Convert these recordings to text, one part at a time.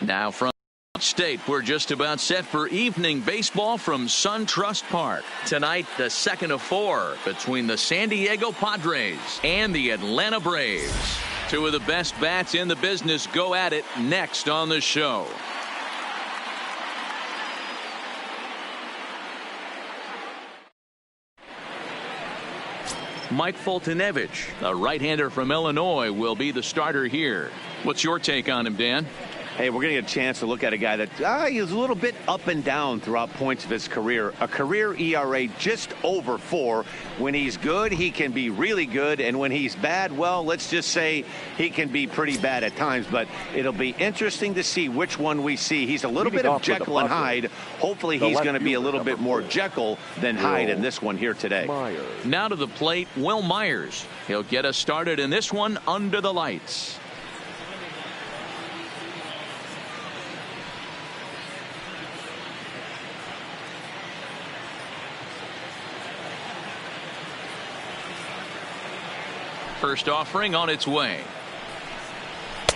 Now from State, we're just about set for evening baseball from SunTrust Park. Tonight, the second of 4 between the San Diego Padres and the Atlanta Braves. Two of the best bats in the business go at it next on the show. Mike Foltynewicz, a right-hander from Illinois, will be the starter here. What's your take on him, Dan? Hey, we're going to get a chance to look at a guy that he's a little bit up and down throughout points of his career. A career ERA just over 4. When he's good, he can be really good. And when he's bad, well, let's just say he can be pretty bad at times. But it'll be interesting to see which one we see. He's a little bit of Jekyll and Hyde. Hopefully he's going to be a little bit more Jekyll than Hyde in this one here today. Now to the plate, Will Myers. He'll get us started in this one under the lights. First offering on its way.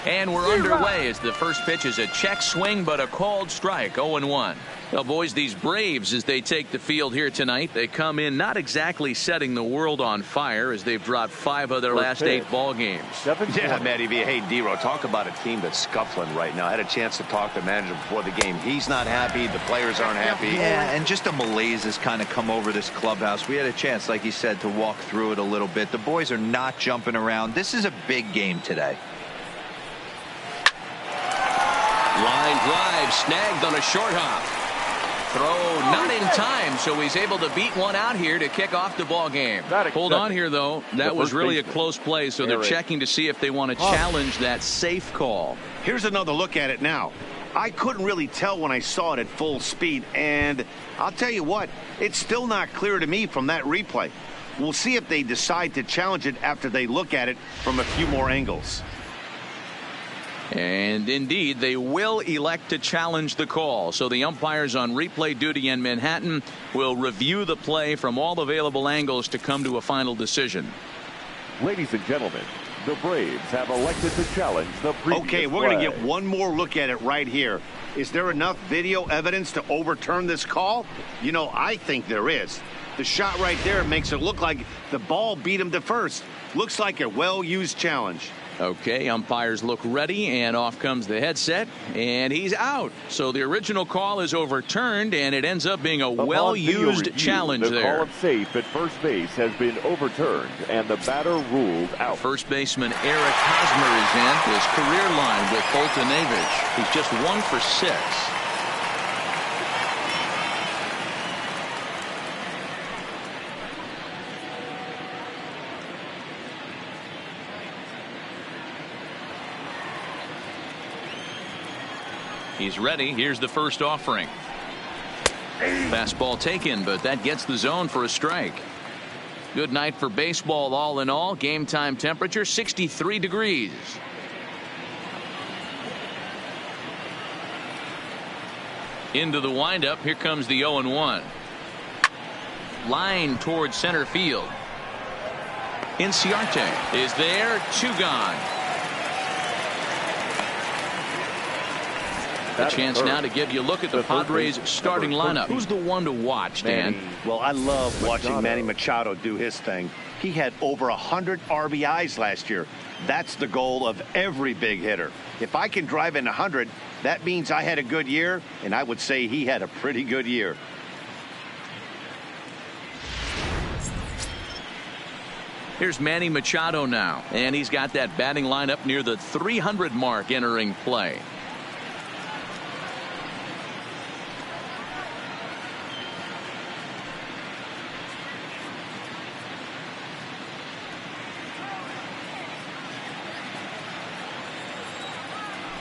And we're underway as the first pitch is a check swing, but a called strike. 0-1. Well, boys, these Braves, as they take the field here tonight, they come in not exactly setting the world on fire as they've dropped 5 of their last 8 ball games. Yeah, Matty V. Hey, D-Row, talk about a team that's scuffling right now. I had a chance to talk to the manager before the game. He's not happy. The players aren't happy. Yeah, and just a malaise has kind of come over this clubhouse. We had a chance, like you said, to walk through it a little bit. The boys are not jumping around. This is a big game today. Line drive snagged on a short hop. Throw not in time, so he's able to beat one out here to kick off the ball game. Hold on here, though. That was really a close play, so they're checking to see if they want to challenge that safe call. Here's another look at it now. I couldn't really tell when I saw it at full speed, and I'll tell you what, it's still not clear to me from that replay. We'll see if they decide to challenge it after they look at it from a few more angles. And indeed, they will elect to challenge the call. So the umpires on replay duty in Manhattan will review the play from all available angles to come to a final decision. Ladies and gentlemen, the Braves have elected to challenge the previous Okay, we're going to get one more look at it right here. Is there enough video evidence to overturn this call? You know, I think there is. The shot right there makes it look like the ball beat him to first. Looks like a well-used challenge. Okay, umpires look ready, and off comes the headset, and he's out. So the original call is overturned, and it ends up being a well-used challenge there. The call of safe at first base has been overturned, and the batter ruled out. First baseman Eric Hosmer is in. His career line with Foltynewicz. He's just 1 for 6. He's ready. Here's the first offering. Fastball taken, but that gets the zone for a strike. Good night for baseball all in all. Game time temperature 63 degrees. Into the windup. Here comes the 0-1. Line towards center field. Inciarte is there. 2 gone. A chance now to give you a look at the Padres starting lineup. Who's the one to watch, Dan? Well, I love watching Manny Machado do his thing. He had over 100 RBIs last year. That's the goal of every big hitter. If I can drive in 100, that means I had a good year, and I would say he had a pretty good year. Here's Manny Machado now, and he's got that batting lineup near the 300 mark entering play.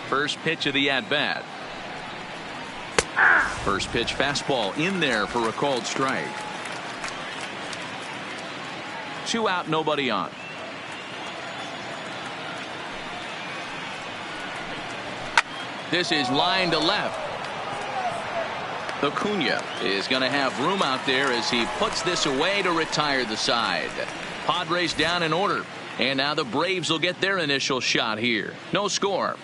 First pitch of the at-bat. First pitch fastball in there for a called strike. 2 out, nobody on. This is line to left. Acuna is going to have room out there as he puts this away to retire the side. Padres down in order. And now the Braves will get their initial shot here. No score.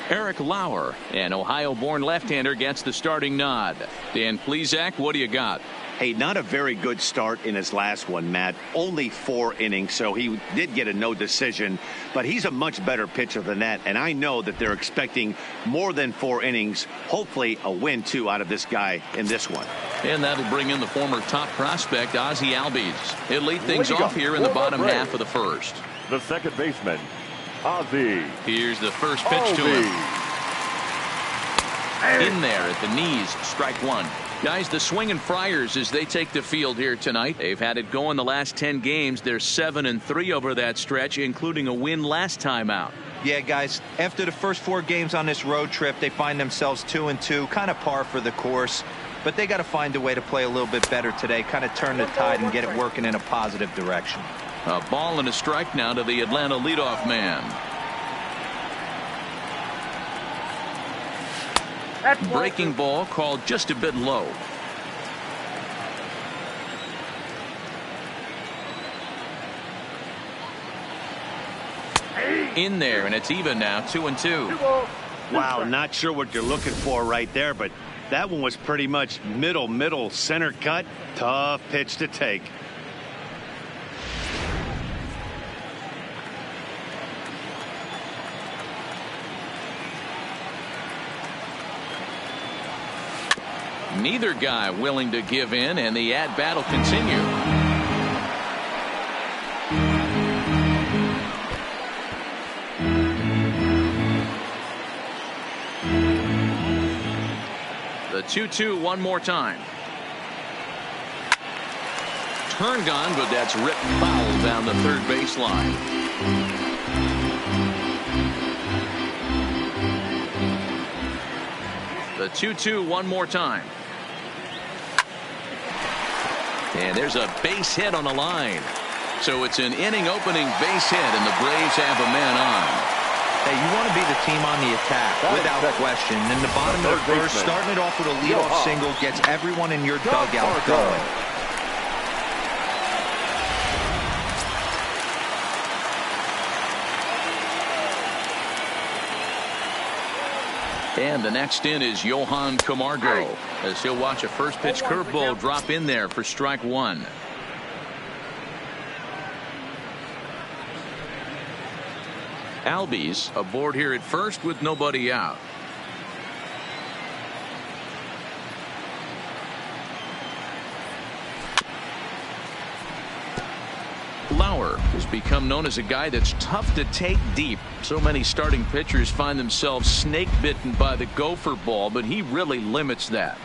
Eric Lauer, an Ohio-born left-hander, gets the starting nod. Dan Plesac, what do you got? Hey, not a very good start in his last one, Matt. Only 4 innings, so he did get a no decision. But he's a much better pitcher than that, and I know that they're expecting more than 4 innings. Hopefully a win, too, out of this guy in this one. And that'll bring in the former top prospect, Ozzie Albies. He'll lead things off here in the bottom half of the first. The second baseman, Ozzie. Here's the first pitch to him. In there at the knees, strike one. Guys, the swinging Friars as they take the field here tonight. They've had it going the last 10 games. They're 7-3 over that stretch, including a win last time out. Yeah, guys, after the first 4 games on this road trip, they find themselves 2-2, kind of par for the course. But they got to find a way to play a little bit better today, kind of turn the tide and get it working in a positive direction. A ball and a strike now to the Atlanta leadoff man. Breaking ball called just a bit low. In there, and it's even now, 2-2. Wow, not sure what you're looking for right there, but that one was pretty much middle center cut. Tough pitch to take. Neither guy willing to give in, and the at-bat will continue. The 2-2 one more time. Turned on, but that's ripped foul down the third baseline. The 2-2 one more time. And there's a base hit on the line. So it's an inning opening base hit, and the Braves have a man on. Hey, you want to be the team on the attack, without question. In the bottom of the first, starting it off with a leadoff single gets everyone in your dugout going. And the next in is Johan Camargo, as he'll watch a first pitch curveball drop in there for strike one. Albies aboard here at first with nobody out. Lauer has become known as a guy that's tough to take deep. So many starting pitchers find themselves snake bitten by the gopher ball, but he really limits that.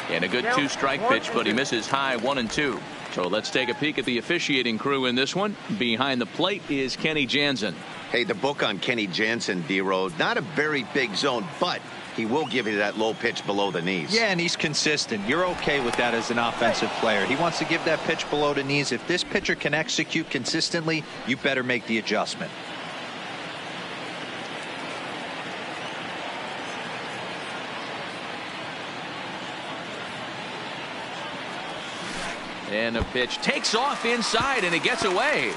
And a good 2-strike pitch, but he misses high 1-2. So let's take a peek at the officiating crew in this one. Behind the plate is Kenny Jansen. Hey, the book on Kenny Jansen, D-Road, not a very big zone, but he will give you that low pitch below the knees. Yeah, and he's consistent. You're okay with that as an offensive player. He wants to give that pitch below the knees. If this pitcher can execute consistently, you better make the adjustment. And a pitch takes off inside, and it gets away.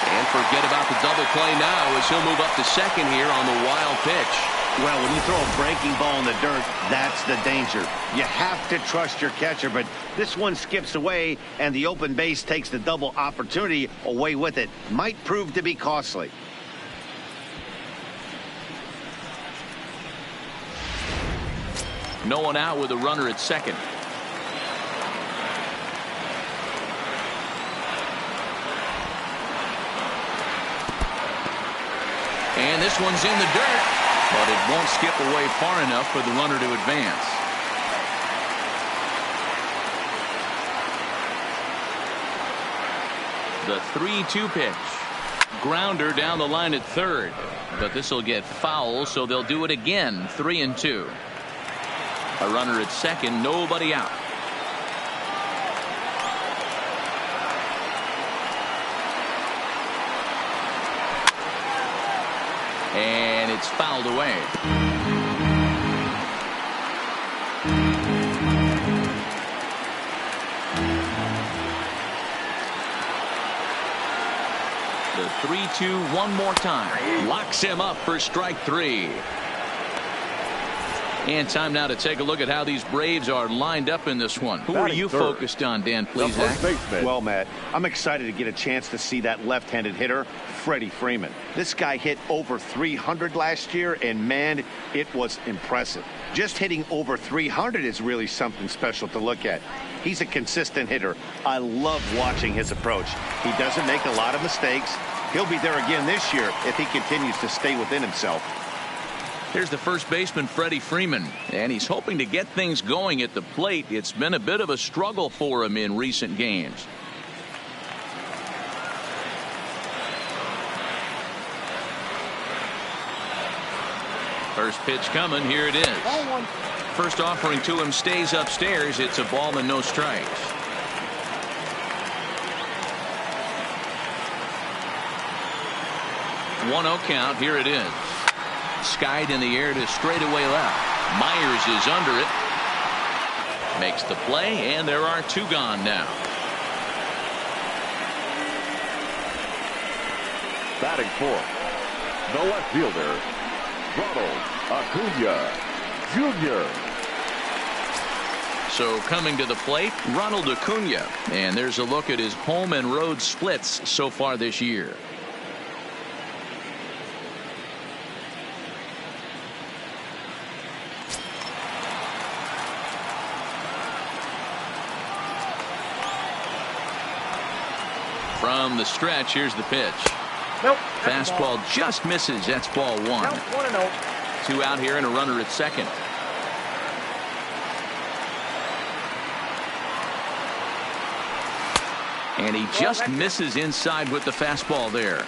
And forget about the double play now as he'll move up to second here on the wild pitch. Well, when you throw a breaking ball in the dirt, that's the danger. You have to trust your catcher, but this one skips away, and the open base takes the double opportunity away with it. Might prove to be costly. No one out with a runner at second. And this one's in the dirt, but it won't skip away far enough for the runner to advance. The 3-2 pitch. Grounder down the line at third, but this will get foul, so they'll do it again. 3-2. A runner at second, nobody out. And it's fouled away. 3-2 one more time. Locks him up for strike 3. And time now to take a look at how these Braves are lined up in this one. Who are you focused on, Dan, please? Well, Matt, I'm excited to get a chance to see that left-handed hitter, Freddie Freeman. This guy hit over 300 last year, and, man, it was impressive. Just hitting over 300 is really something special to look at. He's a consistent hitter. I love watching his approach. He doesn't make a lot of mistakes. He'll be there again this year if he continues to stay within himself. Here's the first baseman, Freddie Freeman, and he's hoping to get things going at the plate. It's been a bit of a struggle for him in recent games. First pitch coming. Here it is. First offering to him stays upstairs. It's a ball and no strikes. 1-0 count. Here it is. Skied in the air to straightaway left. Myers is under it. Makes the play, and there are 2 gone now. Batting fourth, the left fielder, Ronald Acuna Jr. So coming to the plate, Ronald Acuna. And there's a look at his home and road splits so far this year. From the stretch, here's the pitch. Nope. Fastball just misses. That's ball 1. Nope, 1-0. 2 out here and a runner at second. And he just misses inside with the fastball there.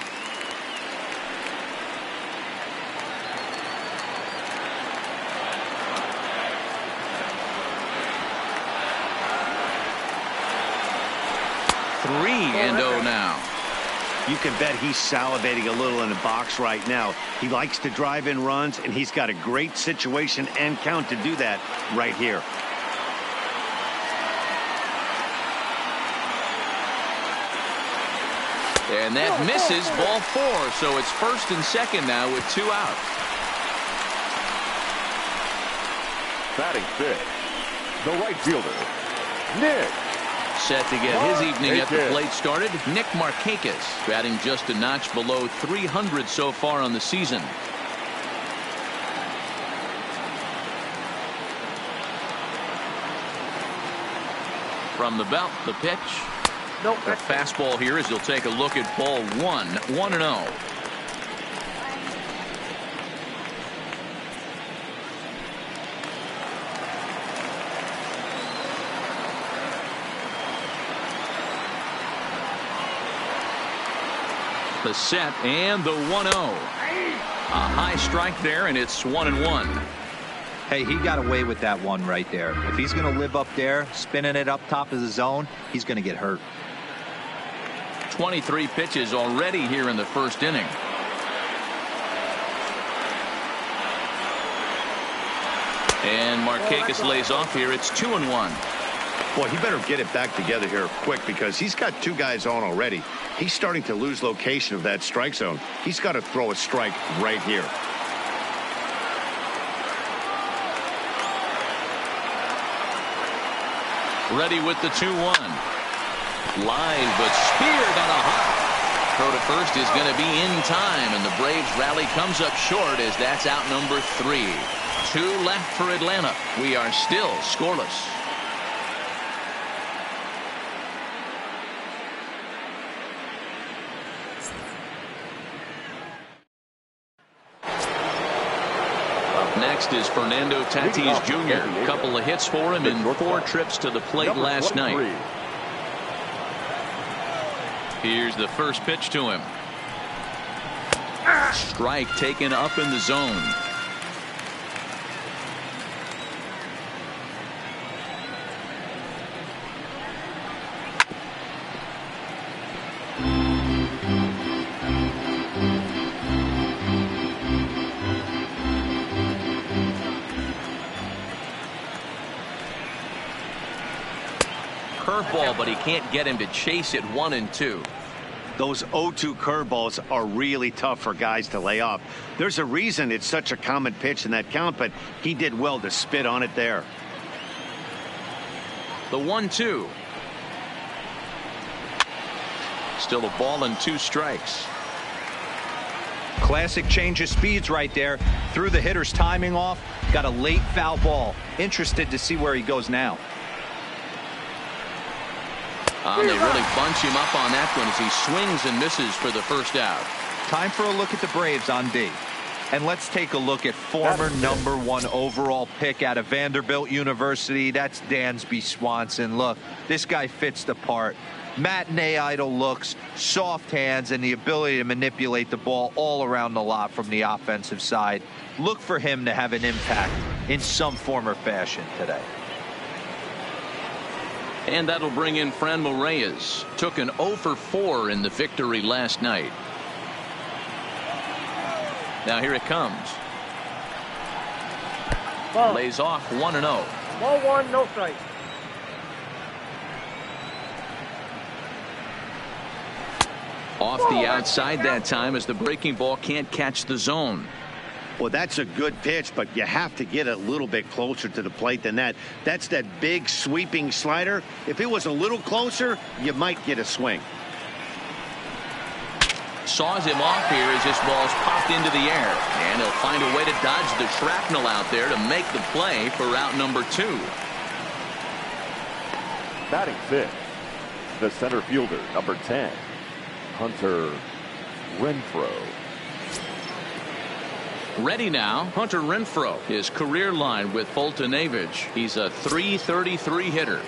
Three and 0 now. You can bet he's salivating a little in the box right now. He likes to drive in runs, and he's got a great situation and count to do that right here. And that misses, ball 4. So it's first and second now with 2 out. Batting fifth, the right fielder, Nick. Set to get his evening at the plate started. Nick Markakis batting just a notch below 300 so far on the season. From the belt, the pitch. Nope. The fastball here as he'll take a look at ball 1. 1-0. The set and the 1-0. A high strike there, and it's 1-1. Hey, he got away with that one right there. If he's going to live up there, spinning it up top of the zone, he's going to get hurt. 23 pitches already here in the first inning. And Markakis lays off here. It's 2-1. Well, he better get it back together here quick because he's got 2 guys on already. He's starting to lose location of that strike zone. He's got to throw a strike right here. Ready with the 2-1. Live but speared on a hop. Throw to first is going to be in time, and the Braves rally comes up short as that's out number 3. 2 left for Atlanta. We are still scoreless. Next is Fernando Tatis Jr. Couple of hits for him in 4 trips to the plate last night. Here's the first pitch to him. Strike taken up in the zone. Curveball, but he can't get him to chase it. 1-2. Those 0-2 curveballs are really tough for guys to lay off. There's a reason it's such a common pitch in that count, but he did well to spit on it there. The 1-2. Still a ball and 2 strikes. Classic change of speeds right there. Threw the hitter's timing off. Got a late foul ball. Interested to see where he goes now. They really bunch him up on that one as he swings and misses for the first out. Time for a look at the Braves on D. And let's take a look at former #1 overall pick out of Vanderbilt University. That's Dansby Swanson. Look, this guy fits the part. Matinee idol looks, soft hands, and the ability to manipulate the ball all around the lot from the offensive side. Look for him to have an impact in some form or fashion today. And that'll bring in Franmil Reyes. Took an 0 for 4 in the victory last night. Now here it comes. Ball. Lays off 1-0. Ball 1, no strike. Off the outside that time as the breaking ball can't catch the zone. Well, that's a good pitch, but you have to get a little bit closer to the plate than that. That's that big sweeping slider. If it was a little closer, you might get a swing. Saws him off here as this ball's popped into the air. And he'll find a way to dodge the shrapnel out there to make the play for out number 2. Batting 5th, the center fielder, number 10, Hunter Renfroe. Ready now, Hunter Renfroe. His career line with Fultonavich. He's a .333 hitter.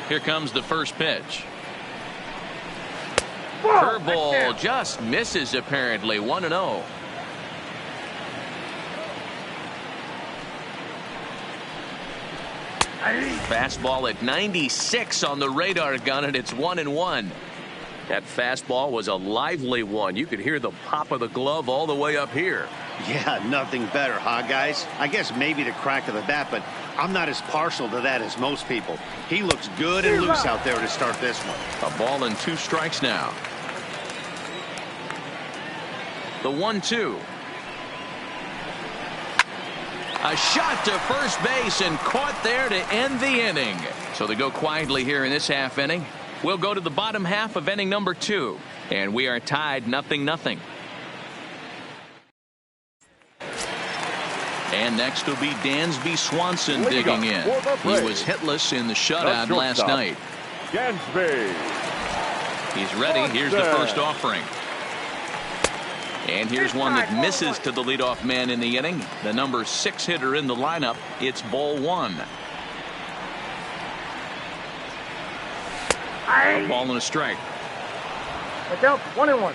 Here comes the first pitch. Curveball just misses apparently. 1-0. Fastball at 96 on the radar gun, and it's 1-1. That fastball was a lively one. You could hear the pop of the glove all the way up here. Yeah, nothing better, huh, guys? I guess maybe the crack of the bat, but I'm not as partial to that as most people. He looks good and loose out there to start this one. A ball and 2 strikes now. The 1-2. A shot to first base and caught there to end the inning. So they go quietly here in this half inning. We'll go to the bottom half of inning number 2, and we are tied 0-0. And next will be Dansby Swanson digging in. He was hitless in the shutout last night. Dansby. He's ready. Here's the first offering. And here's one that misses to the leadoff man in the inning. The number 6 hitter in the lineup. It's ball 1. A ball and a strike. Look out, 1-1.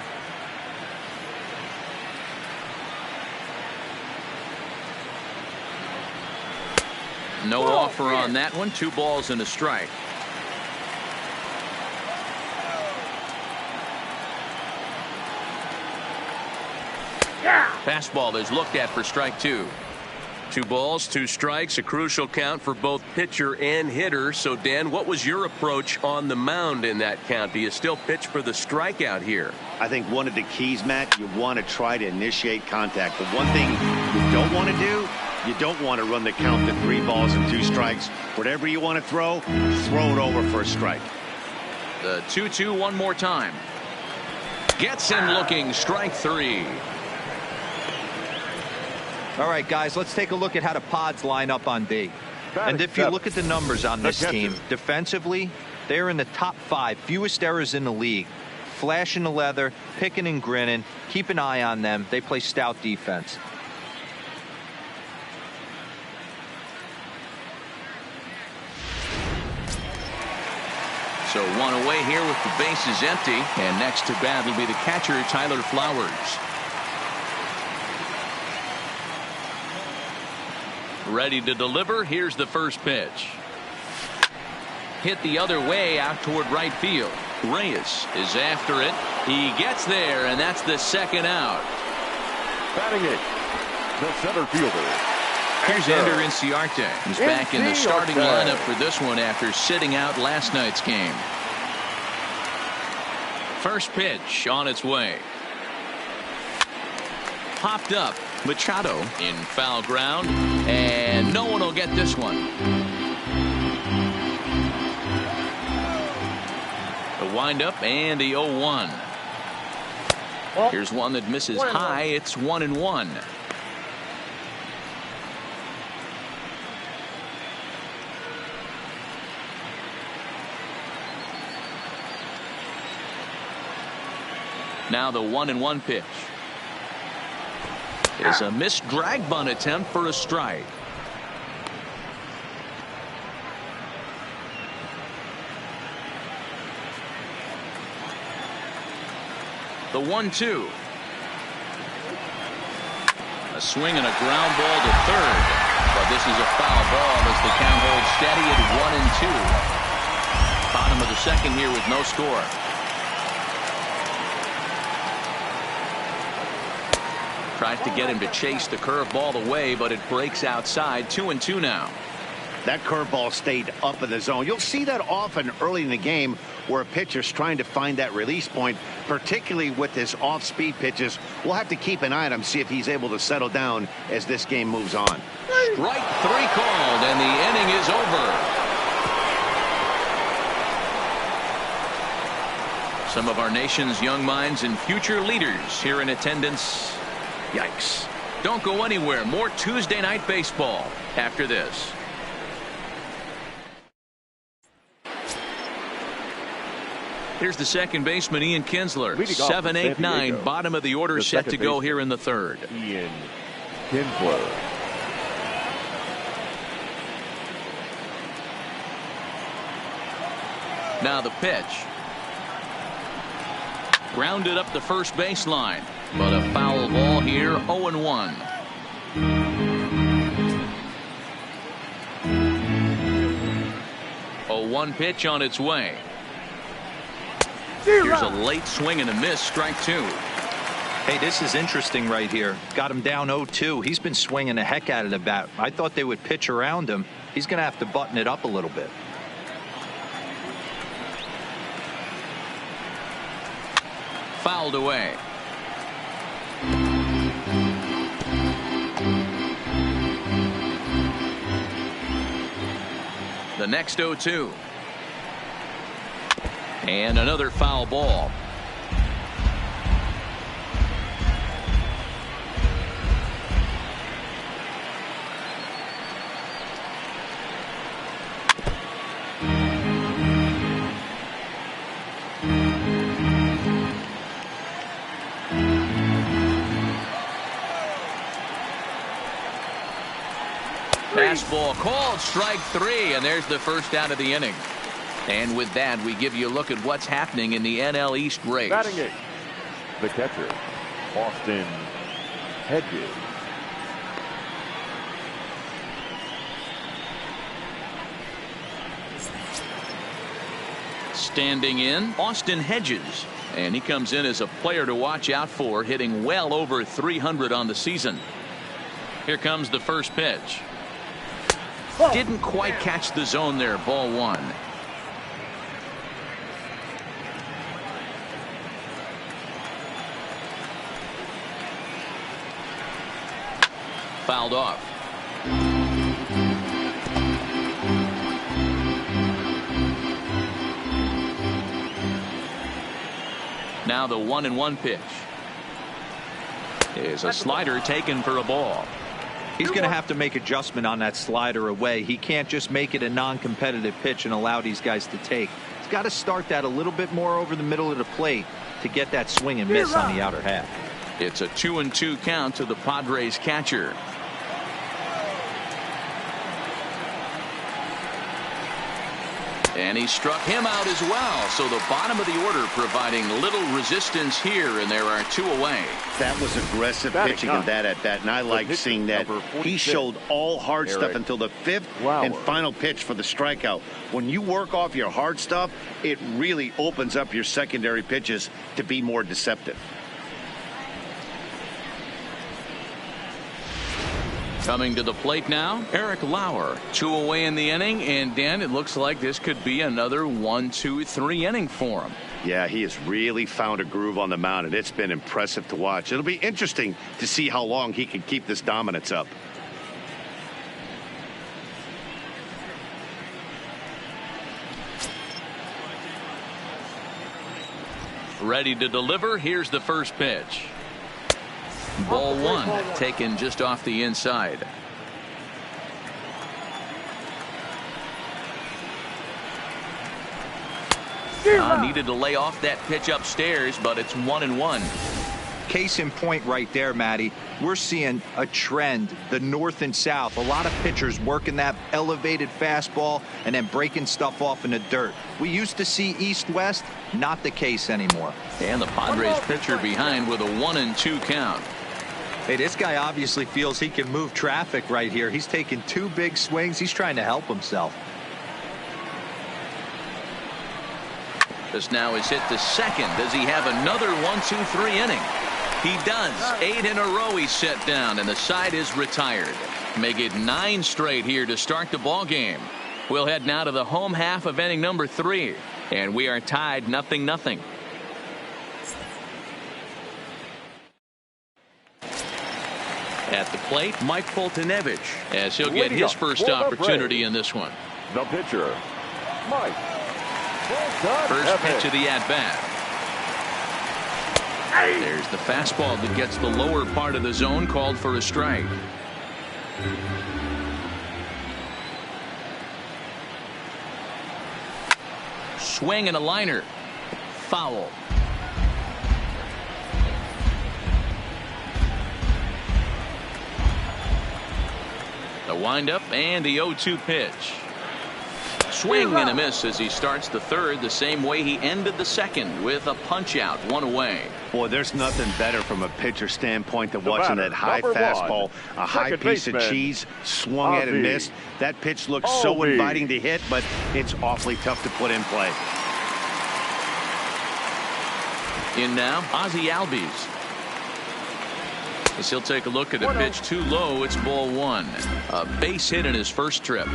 No offer on that one. 2 balls and a strike. Fastball is looked at for strike 2. 2 balls, 2 strikes, a crucial count for both pitcher and hitter. So, Dan, what was your approach on the mound in that count? Do you still pitch for the strikeout here? I think one of the keys, Matt, you want to try to initiate contact. The one thing you don't want to do, you don't want to run the count to 3 balls and 2 strikes. Whatever you want to throw it over for a strike. The 2-2 one more time. Gets him looking. Strike 3. All right, guys, let's take a look at how the Pods line up on D. And if you look at the numbers on this team, defensively, they're in the top 5, fewest errors in the league. Flashing the leather, picking and grinning. Keep an eye on them. They play stout defense. So 1 away here with the bases empty. And next to bat will be the catcher, Tyler Flowers. Ready to deliver. Here's the first pitch. Hit the other way out toward right field. Reyes is after it. He gets there, and that's the second out. Batting 8th, the center fielder. Here's Ender Inciarte. He's back in the starting lineup for this one after sitting out last night's game. First pitch on its way. Popped up. Machado in foul ground, and no one will get this one. The windup and the 0-1. Here's one that misses high. It's 1-1. Now the 1-1 pitch is a missed drag bunt attempt for a strike. The 1-2. A swing and a ground ball to third, but this is a foul ball as the count holds steady at 1-2. Bottom of the second here with no score. Tries to get him to chase the curveball away, but it breaks outside. 2-2 now. That curveball stayed up in the zone. You'll see that often early in the game where a pitcher's trying to find that release point, particularly with his off-speed pitches. We'll have to keep an eye on him, see if he's able to settle down as this game moves on. Strike 3 called, and the inning is over. Some of our nation's young minds and future leaders here in attendance. Yikes. Don't go anywhere. More Tuesday Night Baseball after this. Here's the second baseman, Ian Kinsler. 7, 8, 9. Bottom of the order set to go here in the third. Ian Kinsler. Now the pitch. Grounded up the first baseline. But a foul ball here, 0-1. A 1 pitch on its way. Here's a late swing and a miss, strike 2. Hey, this is interesting right here. Got him down 0-2. He's been swinging the heck out of the bat. I thought they would pitch around him. He's going to have to button it up a little bit. Fouled away. The next 0-2. And another foul ball. Fastball called, strike 3, and there's the first out of the inning. And with that, we give you a look at what's happening in the NL East race. Batting eighth, the catcher, Austin Hedges. Standing in, Austin Hedges. And he comes in as a player to watch out for, hitting well over 300 on the season. Here comes the first pitch. Didn't quite catch the zone there, ball 1. Fouled off. Now the 1-1 pitch is a slider taken for a ball. He's going to have to make adjustment on that slider away. He can't just make it a non-competitive pitch and allow these guys to take. He's got to start that a little bit more over the middle of the plate to get that swing and miss on the outer half. It's a 2-2 count to the Padres catcher. And he struck him out as well. So the bottom of the order providing little resistance here, and there are 2 away. That was aggressive pitching in that at bat, and I like seeing that. He showed all hard stuff until the 5th and final pitch for the strikeout. When you work off your hard stuff, it really opens up your secondary pitches to be more deceptive. Coming to the plate now, Eric Lauer. 2 away in the inning, and Dan, it looks like this could be another 1-2-3 inning for him. Yeah, he has really found a groove on the mound, and it's been impressive to watch. It'll be interesting to see how long he can keep this dominance up. Ready to deliver. Here's the first pitch. Ball one, taken just off the inside. Needed to lay off that pitch upstairs, but it's 1-1. Case in point right there, Matty. We're seeing a trend, the north and south. A lot of pitchers working that elevated fastball and then breaking stuff off in the dirt. We used to see east-west, not the case anymore. And the Padres pitcher behind with a 1-2 count. Hey, this guy obviously feels he can move traffic right here. He's taking 2 big swings. He's trying to help himself. This now is hit to second. Does he have another 1-2-3 inning? He does. 8 in a row he's set down, and the side is retired. Make it 9 straight here to start the ball game. We'll head now to the home half of inning number 3, and we are tied 0-0. At the plate, Mike Foltynewicz, as he'll get his first opportunity in this one. The pitcher, Mike. First pitch of the at-bat. There's the fastball that gets the lower part of the zone, called for a strike. Swing and a liner. Foul. The windup and the 0-2 pitch. Swing and a miss as he starts the third the same way he ended the second, with a punch out, 1 away. Boy, there's nothing better from a pitcher standpoint than watching that high fastball, a high piece of cheese, swung at and missed. That pitch looks so inviting to hit, but it's awfully tough to put in play. In now, Ozzie Albies. As he'll take a look at a pitch too low, it's ball 1. A base hit in his first trip.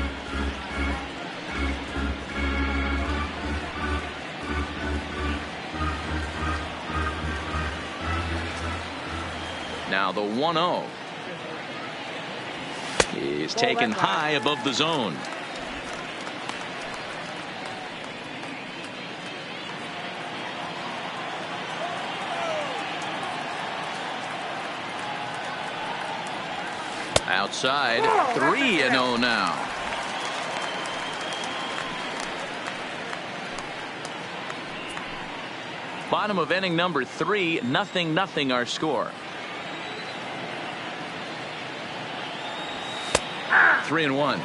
Now the 1-0 is taken high above the zone. Outside, 3-0 now. Bottom of inning number 3, 0-0 our score. 3-1.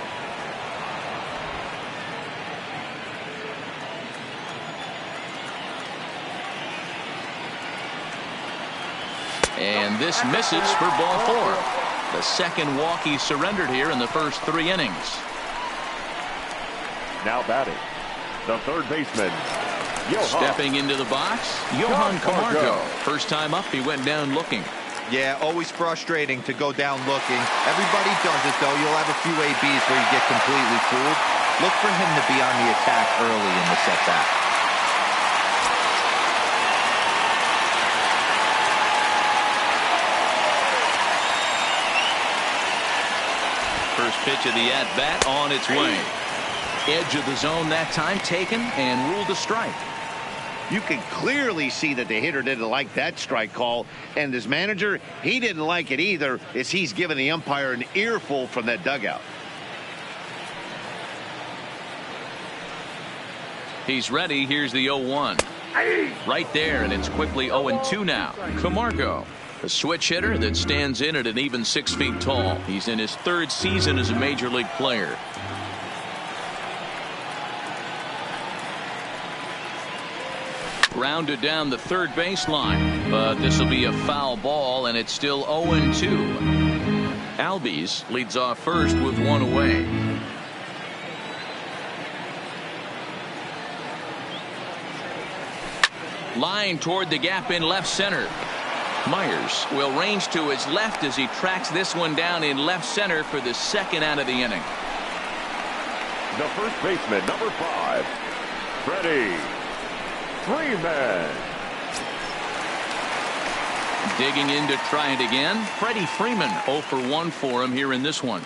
And this misses for ball 4. The second walk he surrendered here in the first 3 innings. Now batting, the third baseman, Johan. Stepping into the box, Johan Camargo. First time up, he went down looking. Yeah, always frustrating to go down looking. Everybody does it, though. You'll have a few ABs where you get completely fooled. Look for him to be on the attack early in the setback. First pitch of the at-bat on its way. Edge of the zone that time taken and ruled a strike. You can clearly see that the hitter didn't like that strike call, and his manager, he didn't like it either, as he's giving the umpire an earful from that dugout. He's ready. Here's the 0-1. Right there, and it's quickly 0-2 now. Camargo, a switch hitter that stands in at an even 6 feet tall. He's in his 3rd season as a major league player. Grounded down the third baseline, but this will be a foul ball, and it's still 0-2. Albies leads off first with 1 away. Line toward the gap in left center. Myers will range to his left as he tracks this one down in left center for the second out of the inning. The first baseman, number 5, Freddie. Freeman. Digging in to try it again. Freddie Freeman 0 for 1 for him here in this one.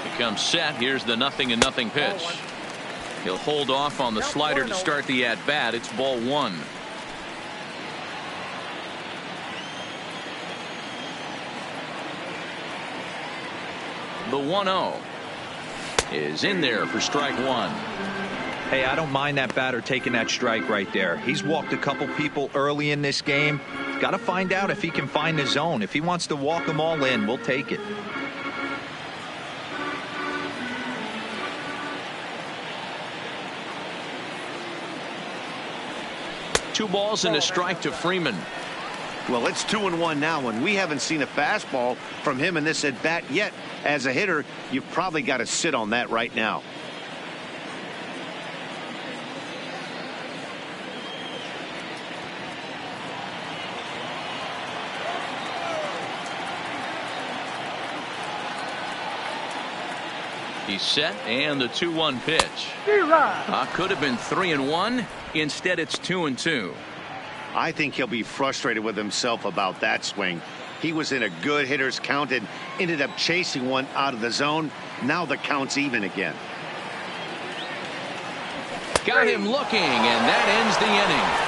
He comes set. Here's the 0-0 pitch. He'll hold off on the slider to start the at-bat. It's ball 1. The 1-0 is in there for strike 1. Hey, I don't mind that batter taking that strike right there. He's walked a couple people early in this game. Got to find out if he can find the zone. If he wants to walk them all in, we'll take it. Two balls and a strike to Freeman. Well, it's 2-1 now, and we haven't seen a fastball from him in this at bat yet. As a hitter, you've probably got to sit on that right now. He's set, and the 2-1 pitch. Could have been 3-1. Instead, it's 2-2. I think he'll be frustrated with himself about that swing. He was in a good hitter's count and ended up chasing one out of the zone. Now the count's even again. Got him looking, and that ends the inning.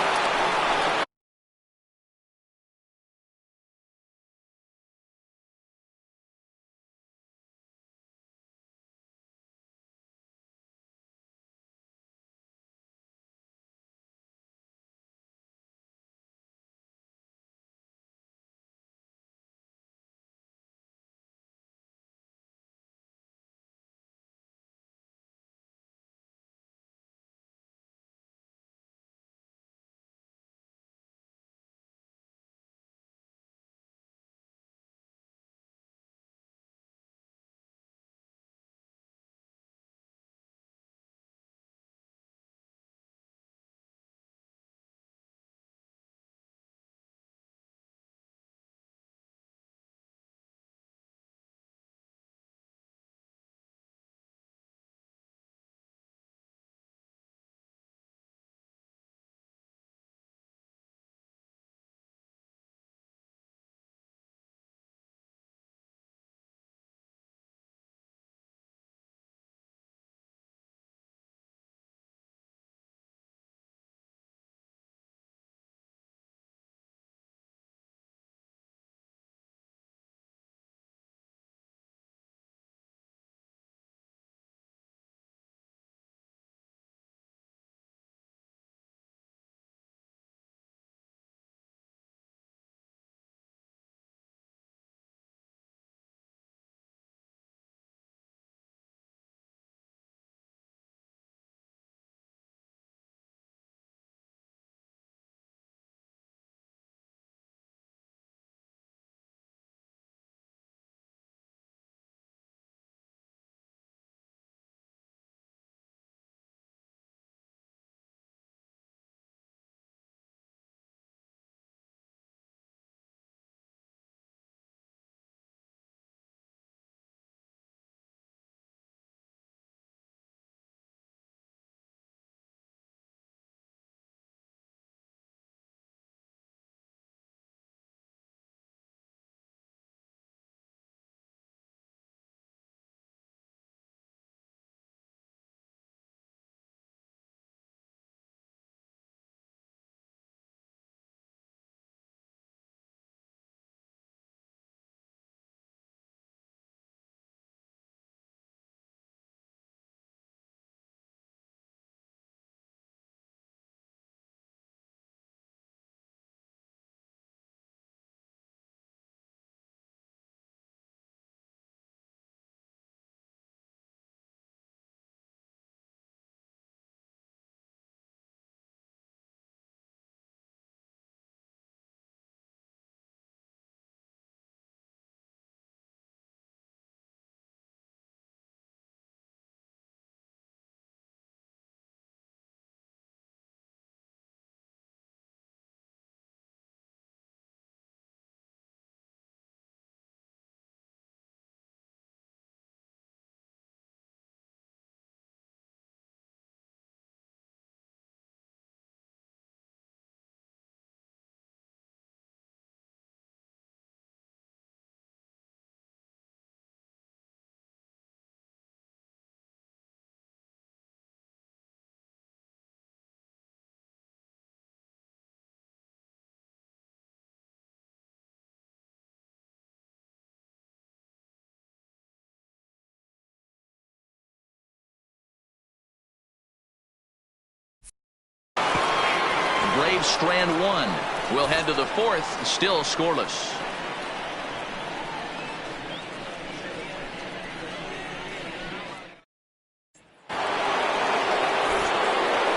Braves strand one. We'll head to the fourth, still scoreless.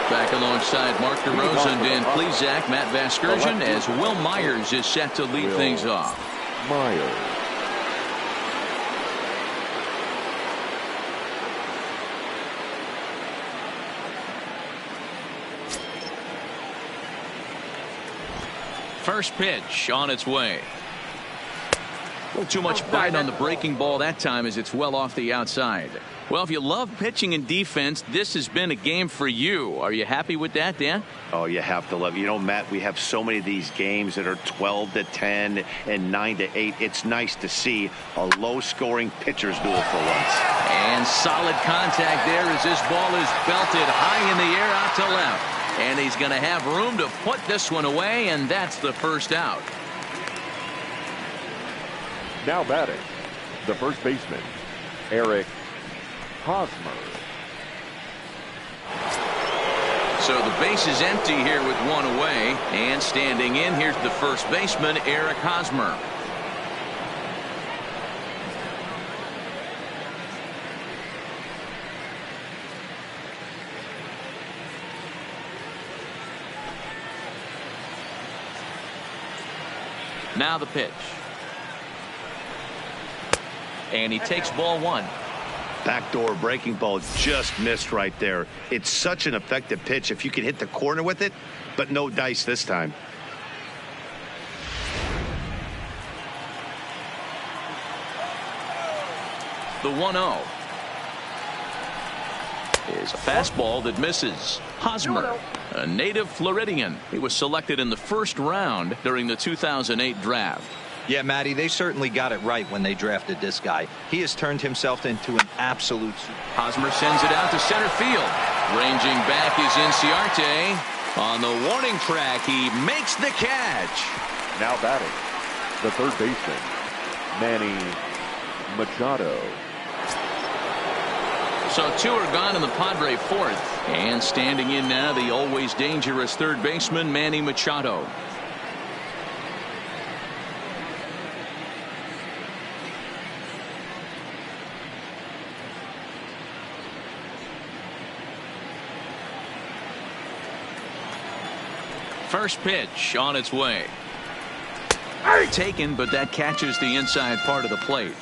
Back alongside Mark DeRosa and Dan Plesac, Matt Vasgersian, as Will Myers is set to lead things off. Myers. First pitch on its way. A little too much bite on the breaking ball that time as it's well off the outside. Well, if you love pitching and defense, this has been a game for you. Are you happy with that, Dan? Oh, you have to love it. You know, Matt, we have so many of these games that are 12-10 and 9-8. It's nice to see a low-scoring pitcher's duel for once. And solid contact there as this ball is belted high in the air out to left. And he's going to have room to put this one away, and that's the first out. Now batting, the first baseman, Eric Hosmer. So the base is empty here with one away, and standing in, here's the first baseman, Eric Hosmer. Now the pitch. And he takes ball one. Backdoor breaking ball just missed right there. It's such an effective pitch if you can hit the corner with it, but no dice this time. The 1-0 is a fastball that misses. Hosmer, a native Floridian. He was selected in the first round during the 2008 draft. Yeah, Matty, they certainly got it right when they drafted this guy. He has turned himself into an absolute. Hosmer sends it out to center field. Ranging back is Inciarte. On the warning track, he makes the catch. Now batting, the third baseman, Manny Machado. So two are gone in the Padre fourth. And standing in now, the always dangerous third baseman, Manny Machado. First pitch on its way. Taken, but that catches the inside part of the plate.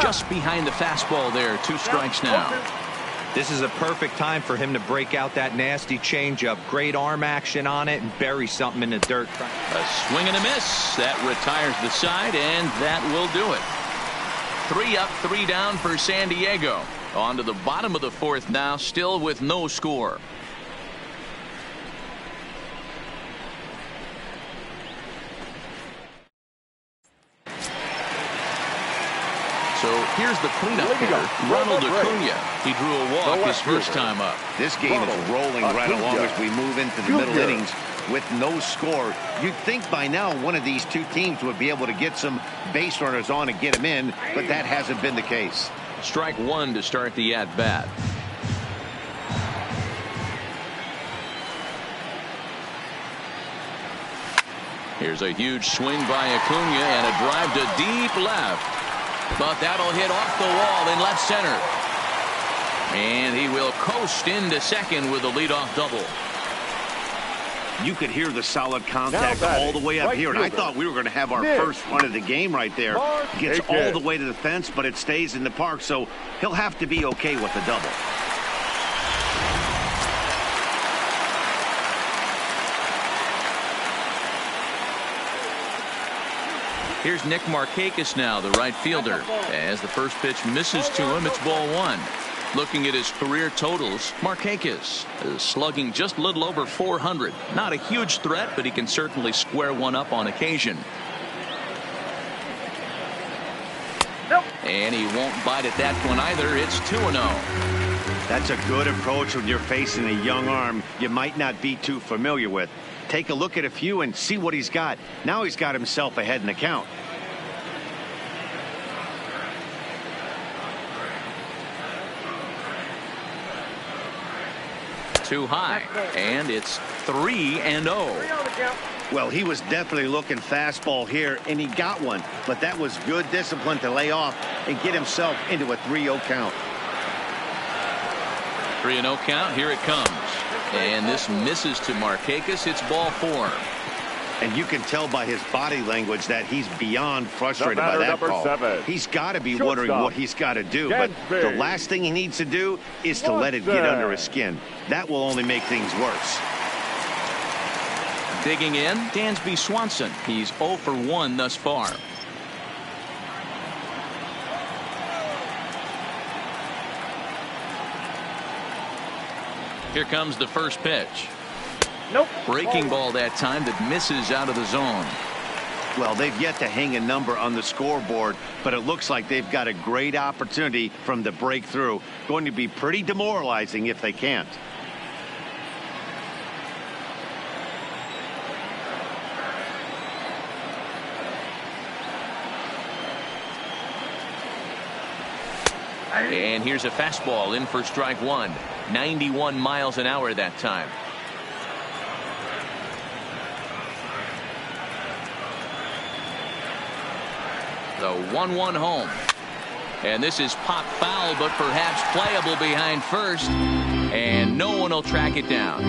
Just behind the fastball there. Two strikes now. This is a perfect time for him to break out that nasty changeup. Great arm action on it and bury something in the dirt. A swing and a miss. That retires the side, and that will do it. 3 up, 3 down for San Diego. On to the bottom of the fourth now, still with no score. So here's the cleanup hitter, Ronald Acuna. He drew a walk his first time up. This game is rolling right along as we move into the middle innings with no score. You'd think by now one of these two teams would be able to get some base runners on and get them in, but that hasn't been the case. Strike one to start the at-bat. Here's a huge swing by Acuna and a drive to deep left. But that'll hit off the wall in left center. And he will coast into second with a leadoff double. You could hear the solid contact all the way up here, and I thought we were going to have our first run of the game right there. Gets all the way to the fence, but it stays in the park, so he'll have to be okay with the double. Here's Nick Markakis now, the right fielder. As the first pitch misses to him, it's ball one. Looking at his career totals, Markakis is slugging just a little over 400. Not a huge threat, but he can certainly square one up on occasion. And he won't bite at that one either. It's 2-0. That's a good approach when you're facing a young arm you might not be too familiar with. Take a look at a few and see what he's got. Now he's got himself ahead in the count. Too high, and it's 3-0. Well, he was definitely looking fastball here, and he got one. But that was good discipline to lay off and get himself into a 3-0 count. 3-0 count. Here it comes. And this misses to Markakis. It's ball 4. And you can tell by his body language that he's beyond frustrated by that call. 7. He's got to be wondering what he's got to do. But the last thing he needs to do is to let it get under his skin. That will only make things worse. Digging in, Dansby Swanson. He's 0 for 1 thus far. Here comes the first pitch. Nope. Breaking ball that time that misses out of the zone. Well, they've yet to hang a number on the scoreboard, but it looks like they've got a great opportunity from the breakthrough. Going to be pretty demoralizing if they can't. And here's a fastball in for strike 1. 91 miles an hour that time. The 1-1 home. And this is pop foul, but perhaps playable behind first. And no one will track it down.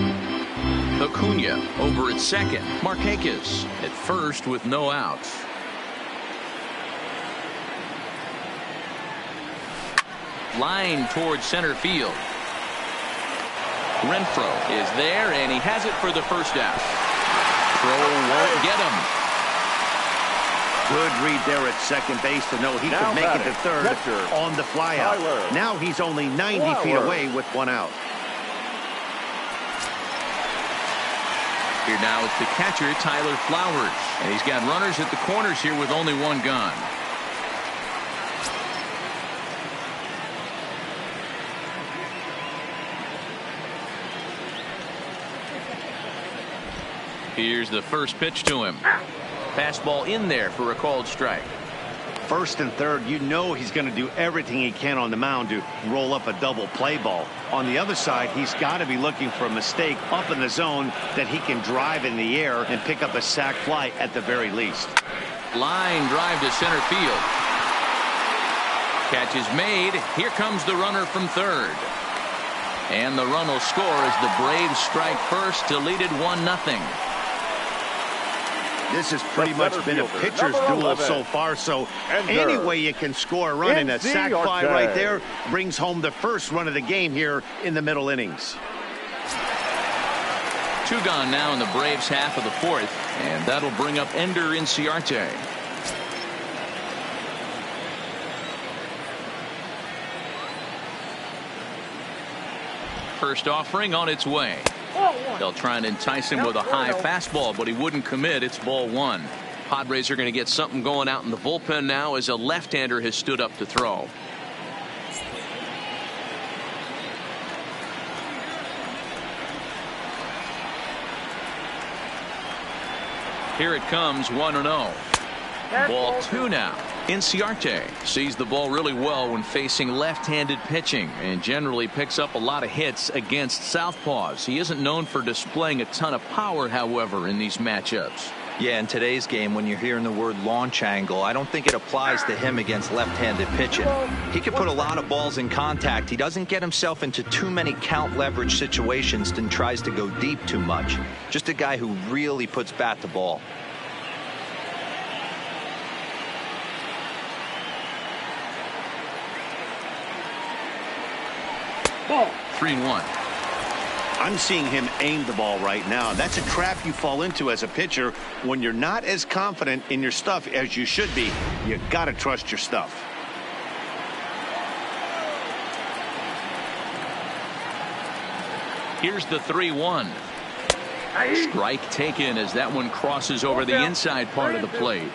Acuna over at second. Markakis at first with no outs. Line towards center field. Renfro is there, and he has it for the first out. Throw won't get him. Good read there at second base to know he could make it to third on the flyout. Now he's only 90 feet away with 1 out. Here now it's the catcher, Tyler Flowers. And he's got runners at the corners here with only 1 gone. Here's the first pitch to him. Fastball in there for a called strike. First and third, you know he's going to do everything he can on the mound to roll up a double play ball. On the other side, he's got to be looking for a mistake up in the zone that he can drive in the air and pick up a sac fly at the very least. Line drive to center field. Catch is made. Here comes the runner from third. And the run will score as the Braves strike first to lead it 1-0. This has pretty much been a pitcher's duel so far, so any way you can score a run, and a sac fly right there brings home the first run of the game here in the middle innings. 2 gone now in the Braves half of the 4th, and that'll bring up Ender Inciarte. First offering on its way. They'll try and entice him with a high fastball, but he wouldn't commit. It's ball 1. Padres are going to get something going out in the bullpen now as a left-hander has stood up to throw. Here it comes, 1-0. Ball 2 now. Inciarte sees the ball really well when facing left-handed pitching and generally picks up a lot of hits against southpaws. He isn't known for displaying a ton of power, however, in these matchups. Yeah, in today's game, when you're hearing the word launch angle, I don't think it applies to him against left-handed pitching. He can put a lot of balls in contact. He doesn't get himself into too many count leverage situations and tries to go deep too much. Just a guy who really puts bat to ball. Ball. 3-1. I'm seeing him aim the ball right now. That's a trap you fall into as a pitcher when you're not as confident in your stuff as you should be. You got to trust your stuff. Here's the 3-1. Strike taken as that one crosses over the inside part of the plate.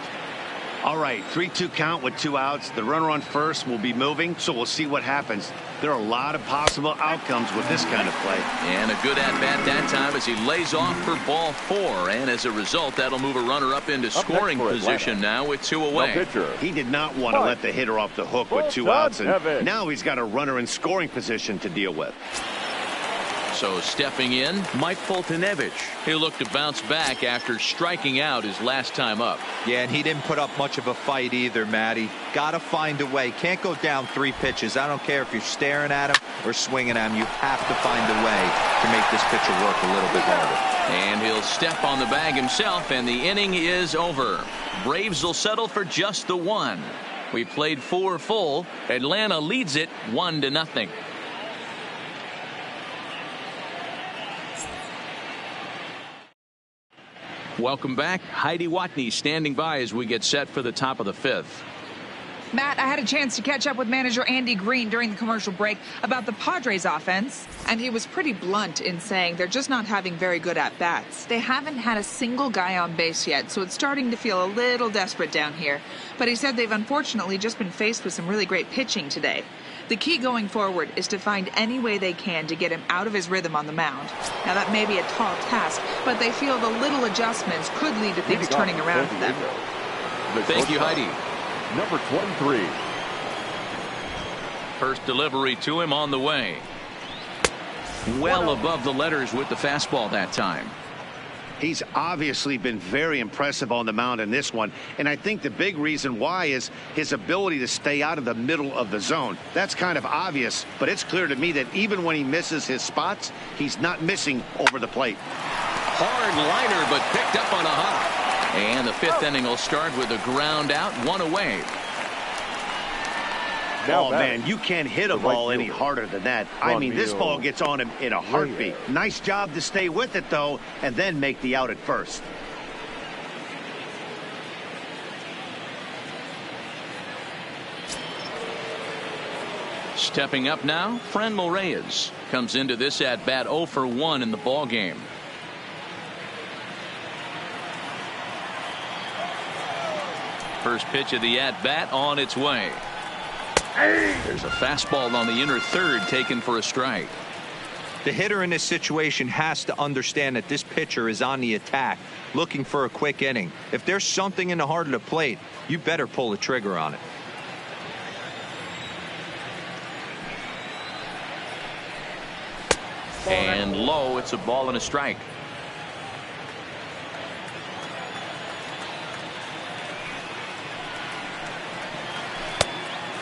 All right, 3-2 count with 2 outs. The runner on first will be moving, so we'll see what happens. There are a lot of possible outcomes with this kind of play. And a good at-bat that time as he lays off for ball 4. And as a result, that'll move a runner up into scoring position now with 2 away. He did not want to let the hitter off the hook with 2 outs, and now he's got a runner in scoring position to deal with. So stepping in, Mike Foltynewicz. He'll look to bounce back after striking out his last time up. Yeah, and he didn't put up much of a fight either, Matty. Got to find a way. Can't go down 3 pitches. I don't care if you're staring at him or swinging at him. You have to find a way to make this pitcher work a little bit harder. And he'll step on the bag himself, and the inning is over. Braves will settle for just the 1. We played 4 full. Atlanta leads it 1-0. Welcome back. Heidi Watney standing by as we get set for the top of the 5th. Matt, I had a chance to catch up with manager Andy Green during the commercial break about the Padres offense, and he was pretty blunt in saying they're just not having very good at-bats. They haven't had a single guy on base yet, so it's starting to feel a little desperate down here. But he said they've unfortunately just been faced with some really great pitching today. The key going forward is to find any way they can to get him out of his rhythm on the mound. Now, that may be a tall task, but they feel the little adjustments could lead to things turning around for them. Thank you, Heidi. Number 23. First delivery to him on the way. Well above the letters with the fastball that time. He's obviously been very impressive on the mound in this one, and I think the big reason why is his ability to stay out of the middle of the zone. That's kind of obvious, but it's clear to me that even when he misses his spots, he's not missing over the plate. Hard liner, but picked up on a hop. And the 5th inning will start with a ground out, 1 away. Oh, man, you can't hit a ball any harder than that. I mean, this ball gets on him in a heartbeat. Nice job to stay with it, though, and then make the out at first. Stepping up now, Franmil Reyes comes into this at-bat 0 for 1 in the ball game. First pitch of the at-bat on its way. There's a fastball on the inner third taken for a strike. The hitter in this situation has to understand that this pitcher is on the attack, looking for a quick inning. If there's something in the heart of the plate, you better pull the trigger on it. And low, it's a ball and a strike.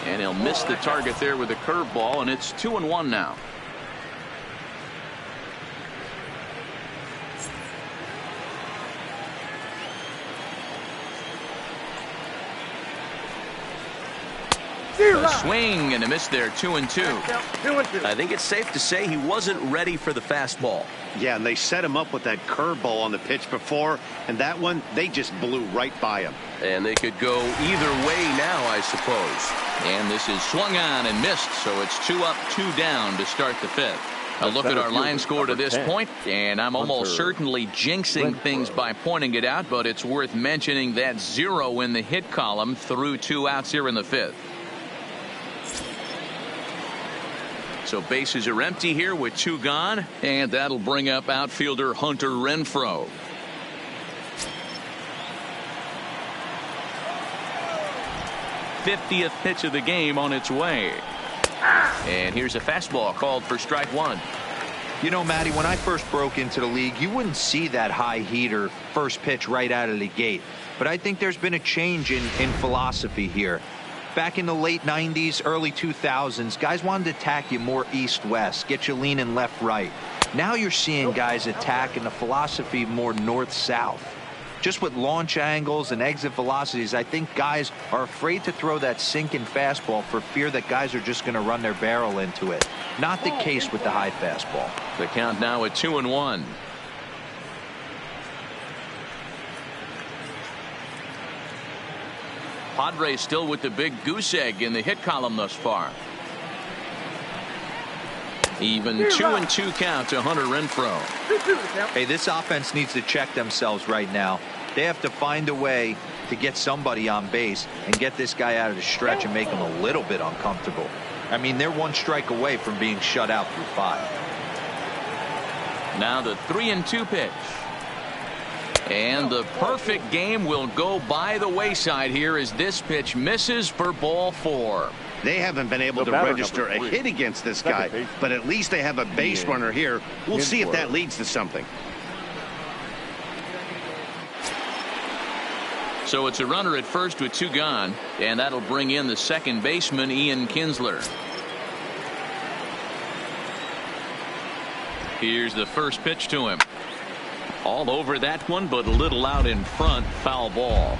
And he'll miss the target there with a curveball, and it's 2-1 now. A swing and a miss there, 2-2. 2-2. I think it's safe to say he wasn't ready for the fastball. Yeah, and they set him up with that curveball on the pitch before, and that one, they just blew right by him. And they could go either way now, I suppose. And this is swung on and missed, so it's 2 up, 2 down to start the 5th. A look at our line score to this point, and I'm almost certainly jinxing things by pointing it out, but it's worth mentioning that 0 in the hit column through 2 outs here in the 5th. So bases are empty here with 2 gone, and that'll bring up outfielder Hunter Renfroe. '50th pitch of the game on its way. And here's a fastball called for strike 1. You know, Matty, when I first broke into the league, you wouldn't see that high heater first pitch right out of the gate. But I think there's been a change in philosophy here. Back in the late 90s, early 2000s, guys wanted to attack you more east-west, get you leaning left-right. Now you're seeing guys attack in the philosophy more north-south. Just with launch angles and exit velocities, I think guys are afraid to throw that sinking fastball for fear that guys are just going to run their barrel into it. Not the case with the high fastball. The count now at 2-1. Padres still with the big goose egg in the hit column thus far. Even 2-2 count to Hunter Renfroe. Hey, this offense needs to check themselves right now. They have to find a way to get somebody on base and get this guy out of the stretch and make him a little bit uncomfortable. I mean, they're 1 strike away from being shut out through 5. Now the 3-2 pitch. And the perfect game will go by the wayside here as this pitch misses for ball 4. They haven't been able to register a hit against this guy, but at least they have a base runner here. We'll see if that leads to something. So it's a runner at first with 2 gone, and that'll bring in the second baseman, Ian Kinsler. Here's the first pitch to him. All over that one, but a little out in front. Foul ball.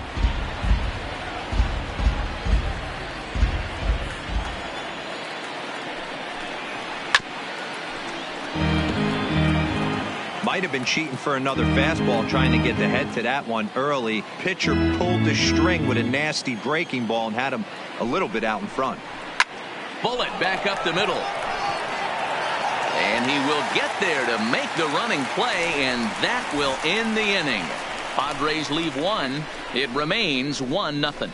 Might have been cheating for another fastball, trying to get the head to that one early. Pitcher pulled the string with a nasty breaking ball and had him a little bit out in front. Bullet back up the middle. And he will get there to make the running play, and that will end the inning. Padres leave 1. It remains 1-0.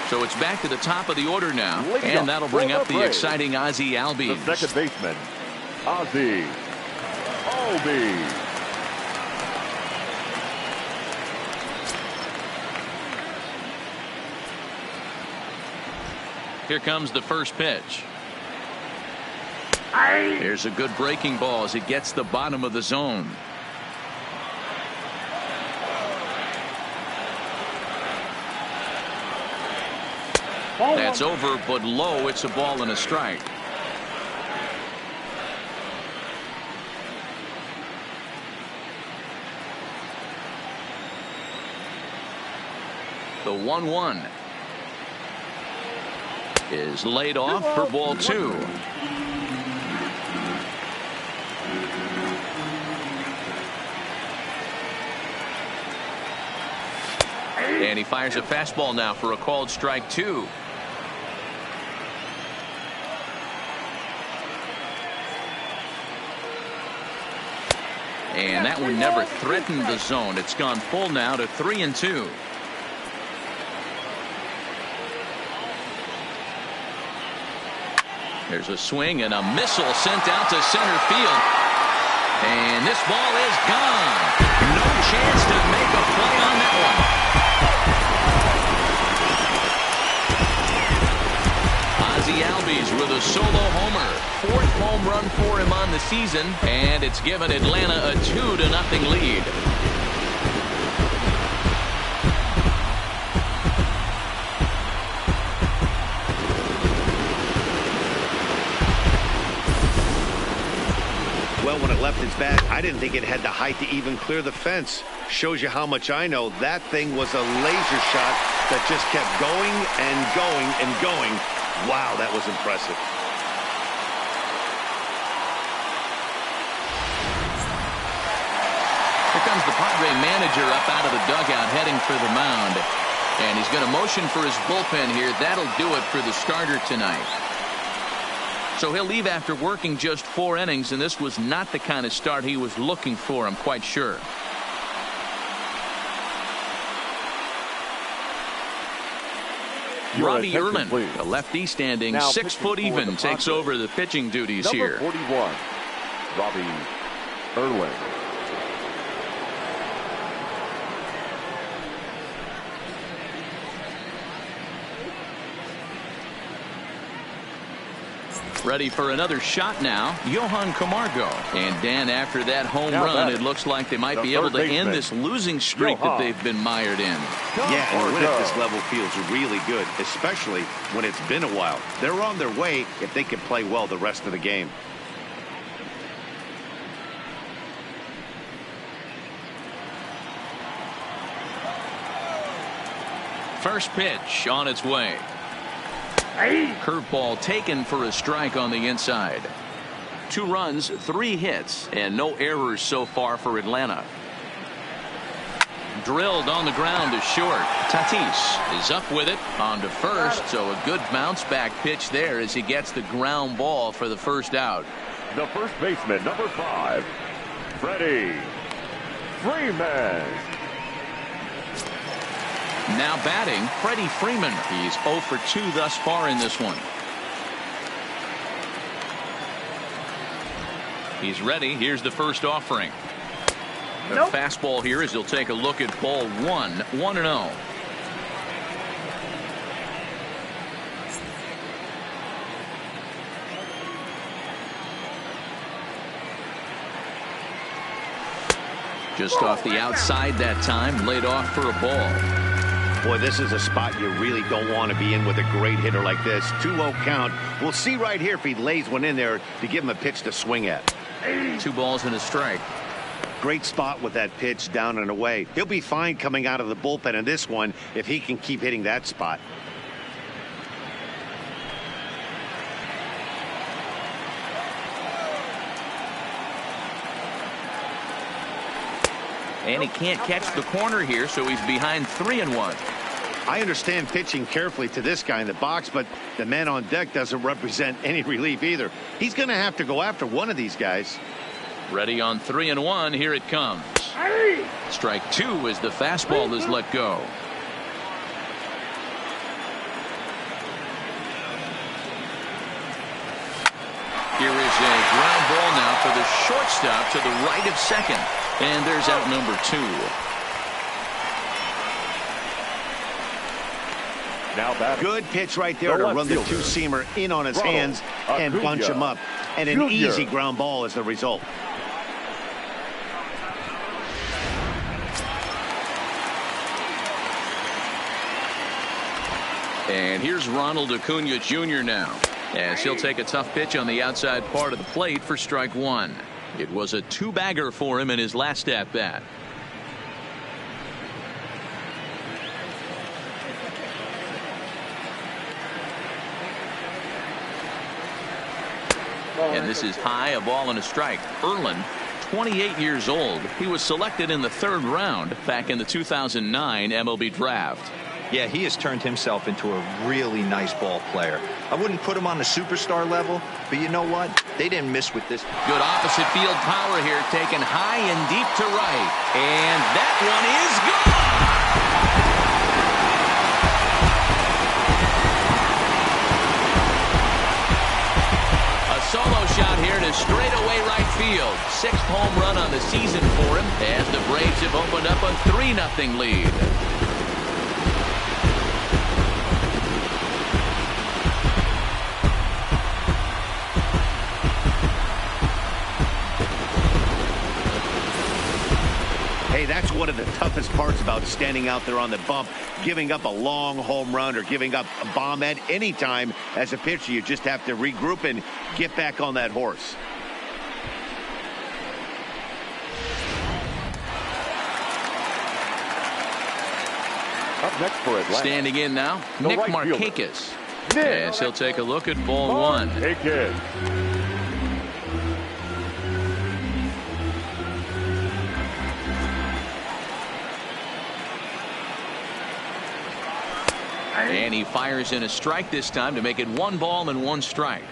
So it's back to the top of the order now, and that'll bring up the exciting Ozzie Albies. The second baseman, Ozzie Albies. Here comes the first pitch. Here's a good breaking ball as it gets the bottom of the zone. That's over, but low. It's a ball and a strike. The 1-1 is laid off for ball 2. And he fires a fastball now for a called strike 2. And that one never threatened the zone. It's gone full now to 3-2. There's a swing and a missile sent out to center field. And this ball is gone. No chance to make a play on that one. Ozzie Albies with a solo homer. 4th home run for him on the season, and it's given Atlanta a 2-0 lead. Well, when it left its bat, I didn't think it had the height to even clear the fence. Shows you how much I know. That thing was a laser shot that just kept going and going and going. Wow, that was impressive. Here comes the Padre manager up out of the dugout heading for the mound. And he's going to motion for his bullpen here. That'll do it for the starter tonight. So he'll leave after working just 4 innings, and this was not the kind of start he was looking for, I'm quite sure. Robbie Erlin, the lefty standing 6 foot even, takes over the pitching duties here. Number 41, Robbie Erlin. Ready for another shot now, Johan Camargo. And Dan, after that home run, it looks like they might be able to end this losing streak that they've been mired in. Yeah, and a win at this level feels really good, especially when it's been a while. They're on their way if they can play well the rest of the game. First pitch on its way. Curveball taken for a strike on the inside. 2 runs, 3 hits, and no errors so far for Atlanta. Drilled on the ground to short. Tatis is up with it on to first, so a good bounce back pitch there as he gets the ground ball for the first out. The first baseman, number 5, Freddie Freeman. Now batting, Freddie Freeman. He's 0 for 2 thus far in this one. He's ready. Here's the first offering. A fastball here as he'll take a look at ball one. 1-0. Just off the outside that time, laid off for a ball. Boy, this is a spot you really don't want to be in with a great hitter like this. 2-0 count. We'll see right here if he lays one in there to give him a pitch to swing at. 2 balls and a strike. Great spot with that pitch down and away. He'll be fine coming out of the bullpen in this one if he can keep hitting that spot. And he can't catch the corner here, so he's behind 3-1. I understand pitching carefully to this guy in the box, but the man on deck doesn't represent any relief either. He's going to have to go after one of these guys. Ready on 3-1. Here it comes. Strike 2 as the fastball is let go. Here is a ground ball now for the shortstop to the right of second. And there's out number 2. Now batting. Good pitch right there to run the two-seamer in on his hands and bunch him up. And an easy ground ball is the result. And here's Ronald Acuna Jr. now, as he'll take a tough pitch on the outside part of the plate for strike 1. It was a 2-bagger for him in his last at-bat. And this is high, a ball and a strike. Erlin, 28 years old. He was selected in the 3rd round back in the 2009 MLB draft. Yeah, he has turned himself into a really nice ball player. I wouldn't put him on the superstar level, but you know what? They didn't miss with this. Good opposite field power here, taken high and deep to right. And that one is gone! A solo shot here to straightaway right field. 6th home run on the season for him, as the Braves have opened up a 3-0 lead. Hey, that's one of the toughest parts about standing out there on the bump. Giving up a long home run or giving up a bomb at any time as a pitcher. You just have to regroup and get back on that horse. Up next for Atlanta. Standing in now, Nick Markakis. Yes, he'll take a look at ball 1. And he fires in a strike this time to make it 1 ball and 1 strike.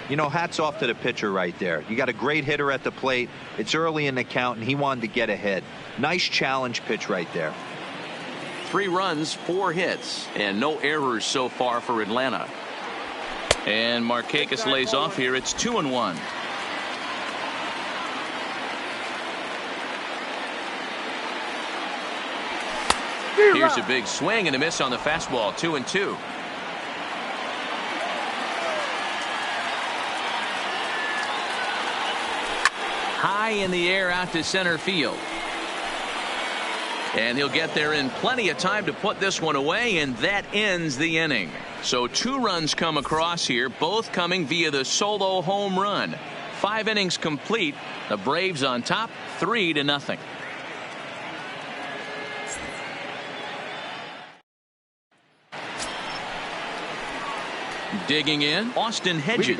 You know, hats off to the pitcher right there. You got a great hitter at the plate. It's early in the count, and he wanted to get ahead. Nice challenge pitch right there. 3 runs, 4 hits, and no errors so far for Atlanta. And Markakis lays off here. It's 2-1. Here's a big swing and a miss on the fastball. 2-2. High in the air out to center field. And he'll get there in plenty of time to put this one away, and that ends the inning. So 2 runs come across here, both coming via the solo home run. 5 innings complete. The Braves on top, 3-0. Digging in, Austin Hedges. He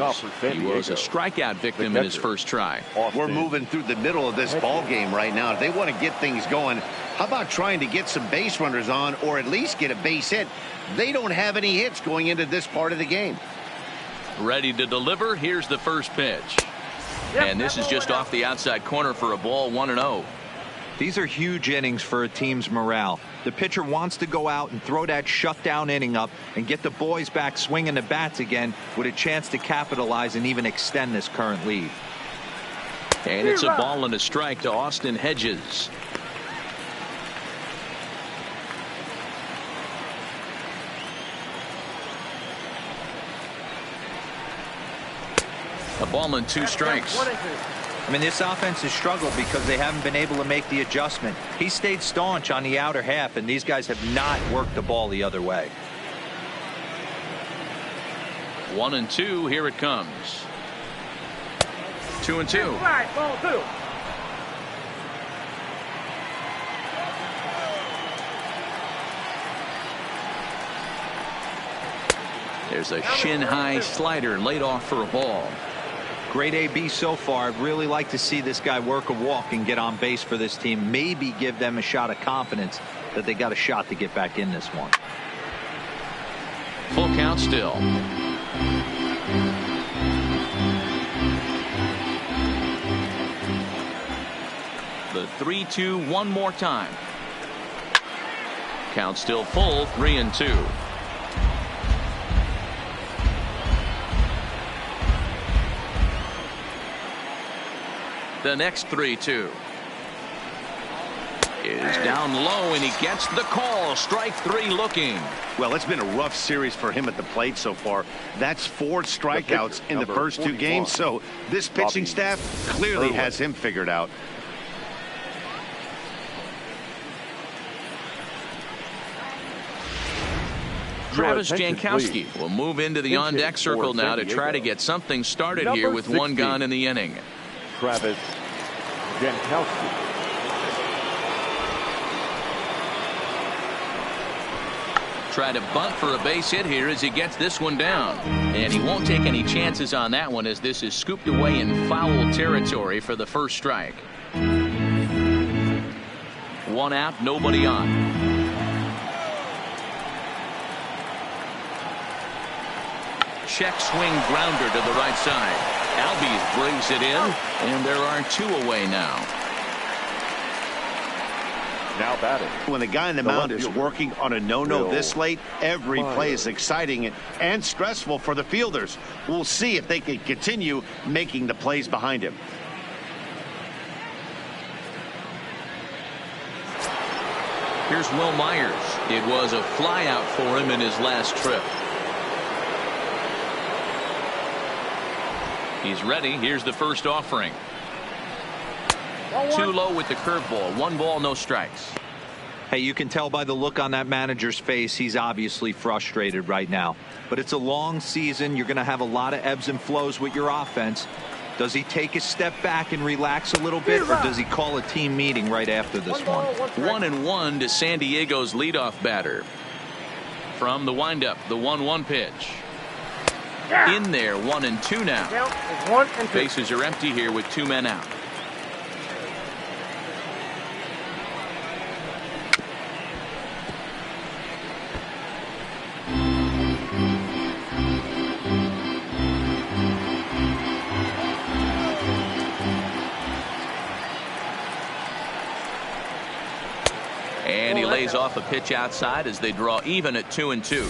was a strikeout victim in his first try. We're moving through the middle of this ball game right now. If they want to get things going, how about trying to get some base runners on or at least get a base hit? They don't have any hits going into this part of the game. Ready to deliver. Here's the first pitch. And this is just off the outside corner for a ball. 1-0. These are huge innings for a team's morale. The pitcher wants to go out and throw that shutdown inning up and get the boys back swinging the bats again with a chance to capitalize and even extend this current lead. And it's a ball and a strike to Austin Hedges. A ball and 2 strikes. I mean, this offense has struggled because they haven't been able to make the adjustment. He stayed staunch on the outer half, and these guys have not worked the ball the other way. 1-2. Here it comes. 2-2. Right, ball 2. There's a shin-high slider laid off for a ball. Great AB so far. I'd really like to see this guy work a walk and get on base for this team. Maybe give them a shot of confidence that they got a shot to get back in this one. Full count still. The 3-2 one more time. Count still full. 3-2. The next 3-2 is down low, and he gets the call. Strike 3 looking. Well, it's been a rough series for him at the plate so far. That's 4 strikeouts in the first 2 games, so this pitching staff clearly has him figured out. Travis Jankowski will move into the on-deck circle now to try to get something started here with 1 gone in the inning. Travis Jankowski. Try to bunt for a base hit here as he gets this one down. And he won't take any chances on that one as this is scooped away in foul territory for the first strike. 1 out, nobody on. Check swing grounder to the right side. Albies brings it in, and there are 2 away now. Now batting. When the guy in the mound is working on a no-no this late, every play is exciting and stressful for the fielders. We'll see if they can continue making the plays behind him. Here's Will Myers. It was a flyout for him in his last trip. He's ready. Here's the first offering. 2 low with the curveball. 1 ball, no strikes. Hey, you can tell by the look on that manager's face he's obviously frustrated right now. But it's a long season. You're going to have a lot of ebbs and flows with your offense. Does he take a step back and relax a little bit, or does he call a team meeting right after this one? 1-1 to San Diego's leadoff batter. From the windup, the 1-1 pitch. In there, 1-2 now. Count is 1-2. Bases are empty here with 2 men out. And he lays off a pitch outside as they draw even at 2-2.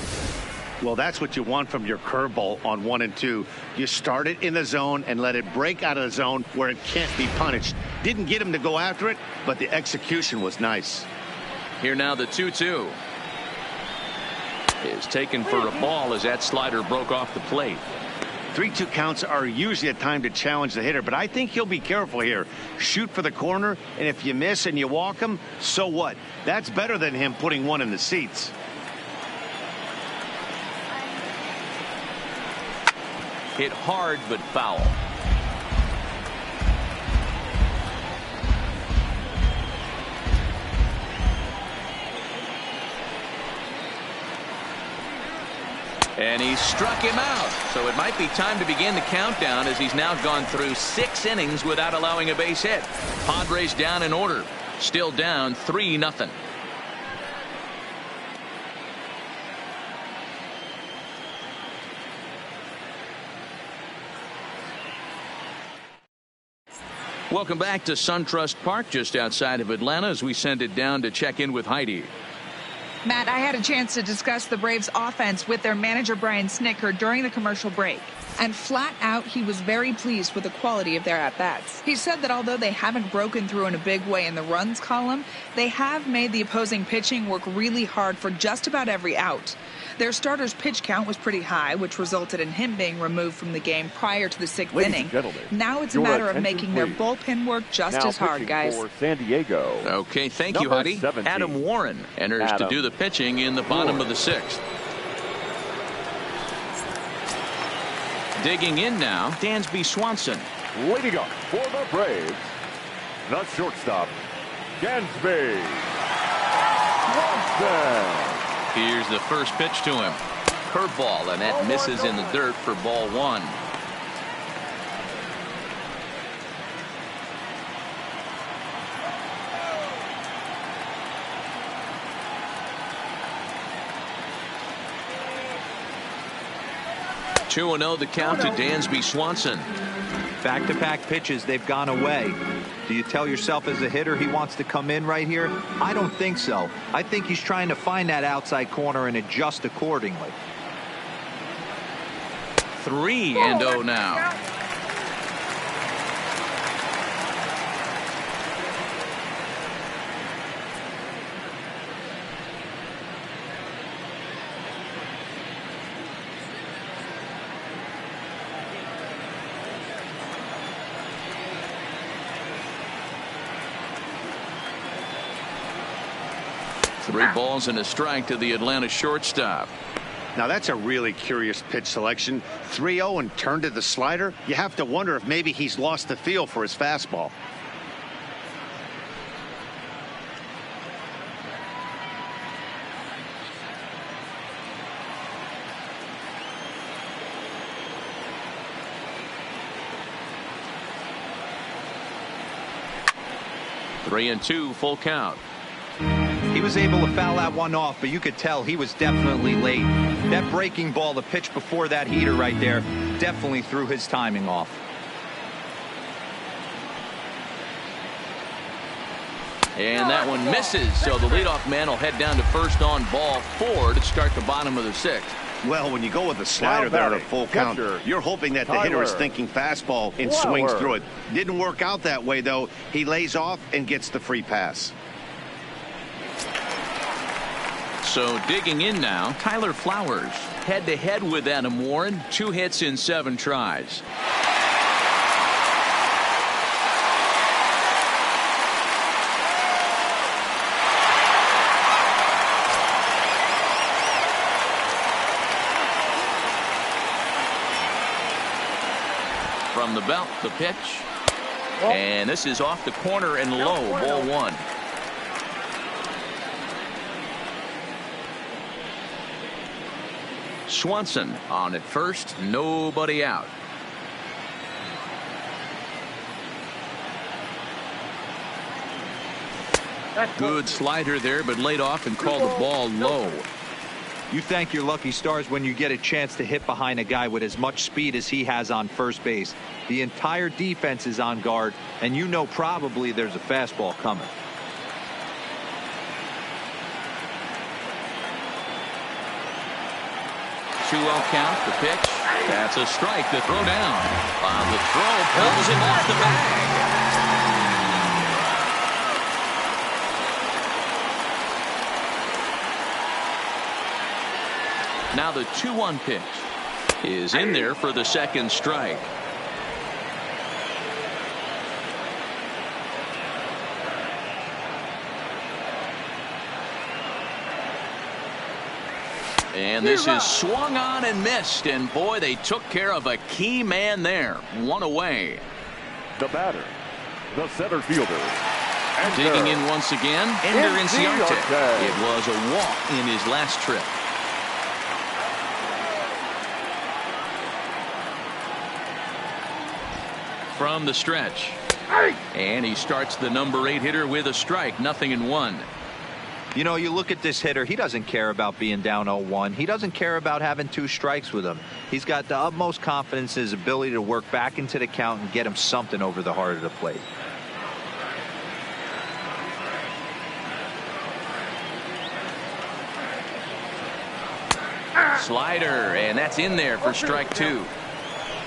Well, that's what you want from your curveball on 1-2. You start it in the zone and let it break out of the zone where it can't be punished. Didn't get him to go after it, but the execution was nice. Here now the 2-2 is taken for a ball as that slider broke off the plate. 3-2 counts are usually a time to challenge the hitter, but I think he'll be careful here. Shoot for the corner, and if you miss and you walk him, so what? That's better than him putting 1 in the seats. Hit hard but foul. And he struck him out. So it might be time to begin the countdown as he's now gone through 6 innings without allowing a base hit. Padres down in order. Still down 3-0. Welcome back to SunTrust Park just outside of Atlanta as we send it down to check in with Heidi. Matt, I had a chance to discuss the Braves offense with their manager Brian Snitker during the commercial break. And flat out, he was very pleased with the quality of their at-bats. He said that although they haven't broken through in a big way in the runs column, they have made the opposing pitching work really hard for just about every out. Their starter's pitch count was pretty high, which resulted in him being removed from the game prior to the 6th inning. Now it's a matter of making their bullpen work just as hard, guys. For San Diego. Okay, thank you, Huddy. 17. Adam Warren enters to do the pitching in the bottom of the 6th. Digging in now, Dansby Swanson. Leading up for the Braves, the shortstop, Dansby Swanson. Here's the first pitch to him. Curveball, and that misses in the dirt for ball 1. Two 2-0 the count to Dansby Swanson. Back-to-back pitches, they've gone away. Do you tell yourself as a hitter he wants to come in right here? I don't think so. I think he's trying to find that outside corner and adjust accordingly. 3-0 now. Three balls and a strike to the Atlanta shortstop. Now that's a really curious pitch selection. 3-0 and turned to the slider. You have to wonder if maybe he's lost the feel for his fastball. Three and two, full count. He was able to foul that one off, but you could tell he was definitely late. That breaking ball, the pitch before that heater right there, definitely threw his timing off. And that one misses, so the leadoff man will head down to first on ball 4 to start the bottom of the 6th. Well, when you go with a slider there at a full count, you're hoping that the hitter is thinking fastball and swings through it. Didn't work out that way, though. He lays off and gets the free pass. So digging in now, Tyler Flowers. Head-to-head with Adam Warren. 2 hits in 7 tries. From the belt, the pitch. And this is off the corner and low, ball 1. Swanson on at first, nobody out. Good slider there, but laid off and called the ball low. You thank your lucky stars when you get a chance to hit behind a guy with as much speed as he has on first base. The entire defense is on guard, and you know probably there's a fastball coming. Two-0 count, the pitch. That's a strike, the throw down. On the throw, pulls him off the bag. Now the 2-1 pitch is in there for the second strike. And this is swung on and missed, and boy, they took care of a key man there. 1 away. The batter, the center fielder. Digging in once again, Ender Inciarte. It was a walk in his last trip. From the stretch. And he starts the number 8 hitter with a strike, 0-1. You know, you look at this hitter, he doesn't care about being down 0-1. He doesn't care about having 2 strikes with him. He's got the utmost confidence in his ability to work back into the count and get him something over the heart of the plate. Slider, and that's in there for strike two.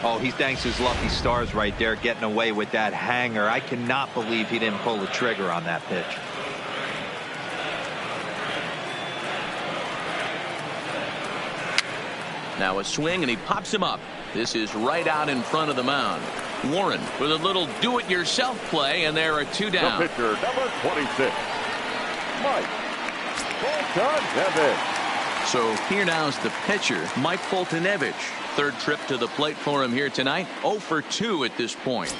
Oh, he thanks his lucky stars right there, getting away with that hanger. I cannot believe he didn't pull the trigger on that pitch. Now a swing, and he pops him up. This is right out in front of the mound. Warren with a little do-it-yourself play, and there are two down. The pitcher, number 26, Mike Fultonevich. So here now's the pitcher, Mike Fultonevich. Third trip to the plate for him here tonight. 0 for 2 at this point.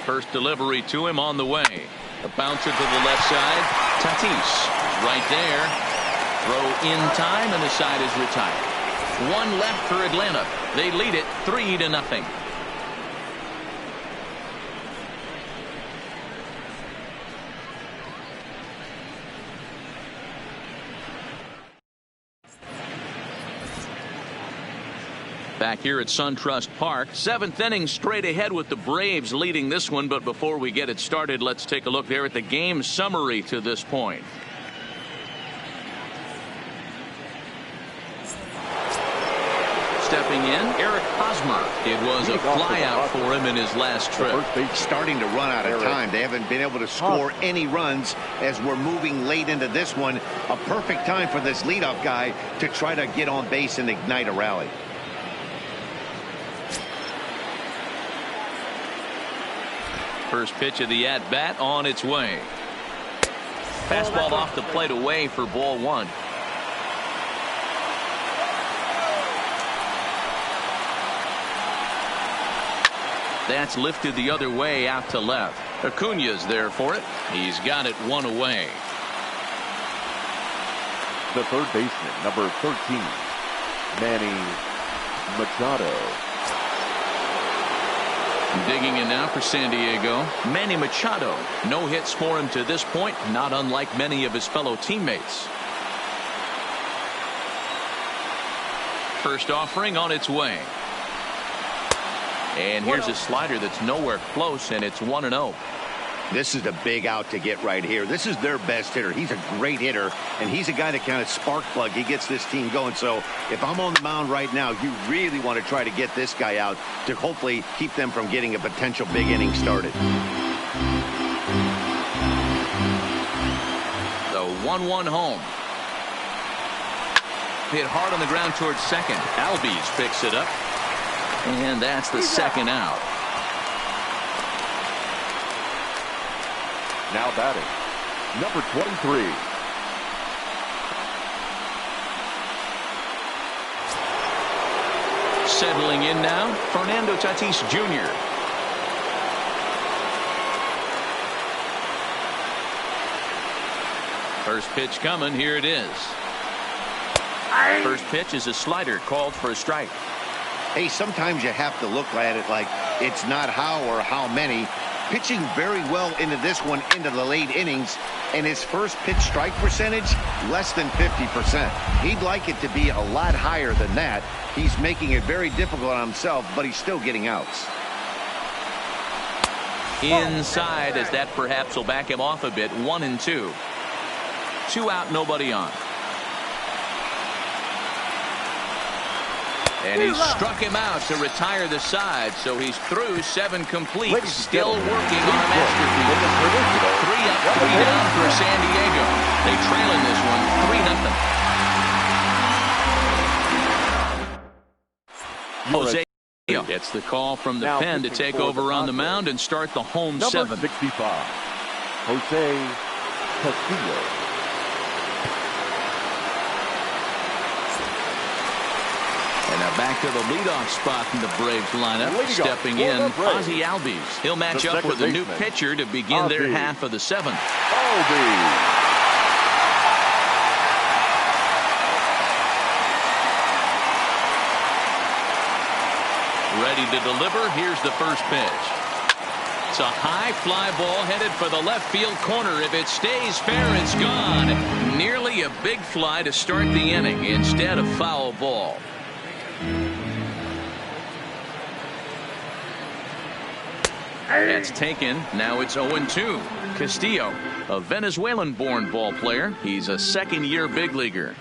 First delivery to him on the way. A bouncer to the left side. Tatis right there. Throw in time, and the side is retired. One left for Atlanta. They lead it 3-0. Back here at SunTrust Park, 7th inning straight ahead with the Braves leading this one. But before we get it started, let's take a look there at the game summary to this point. Stepping in, Eric Hosmer. It was a flyout for him in his last trip. Starting to run out of time. They haven't been able to score any runs as we're moving late into this one. A perfect time for this leadoff guy to try to get on base and ignite a rally. First pitch of the at-bat on its way. Fastball off the plate away for ball one. That's lifted the other way out to left. Acuna's there for it. He's got it one away. The third baseman, number 13, Manny Machado. Digging in now for San Diego, Manny Machado. No hits for him to this point, not unlike many of his fellow teammates. First offering on its way. And here's a slider that's nowhere close, and it's 1-0. This is a big out to get right here. This is their best hitter. He's a great hitter, and he's a guy that kind of spark plug. He gets this team going. So if I'm on the mound right now, you really want to try to get this guy out to hopefully keep them from getting a potential big inning started. The 1-1 home. Hit hard on the ground towards second. Albies picks it up. And that's the second out. Now batting, number 23. Settling in now, Fernando Tatis Jr. First pitch coming. Here it is. First pitch is a slider called for a strike. Hey, sometimes you have to look at it like it's not how or how many. Pitching very well into this one into the late innings, and his first pitch strike percentage less than 50%. He'd like it to be a lot higher than that. He's making it very difficult on himself, but he's still getting outs. Inside, as that perhaps will back him off a bit. 1-2. 2 out, nobody on. And he struck him out to retire the side, so he's through 7 complete. Still working on a masterpiece. 3 up, 3 down for San Diego. They trail in this one 3-0. Jose gets the call from the pen to take over on the mound and start the home 7. Number 65, Jose Castillo. And now back to the leadoff spot in the Braves lineup. Stepping in, Ozzie Albies. He'll match up with a new pitcher to begin their half of the 7th. Ready to deliver. Here's the first pitch. It's a high fly ball headed for the left field corner. If it stays fair, it's gone. Nearly a big fly to start the inning. Instead, a foul ball. That's taken. Now it's 0-2. Castillo, a Venezuelan-born ball player. He's a second-year big leaguer.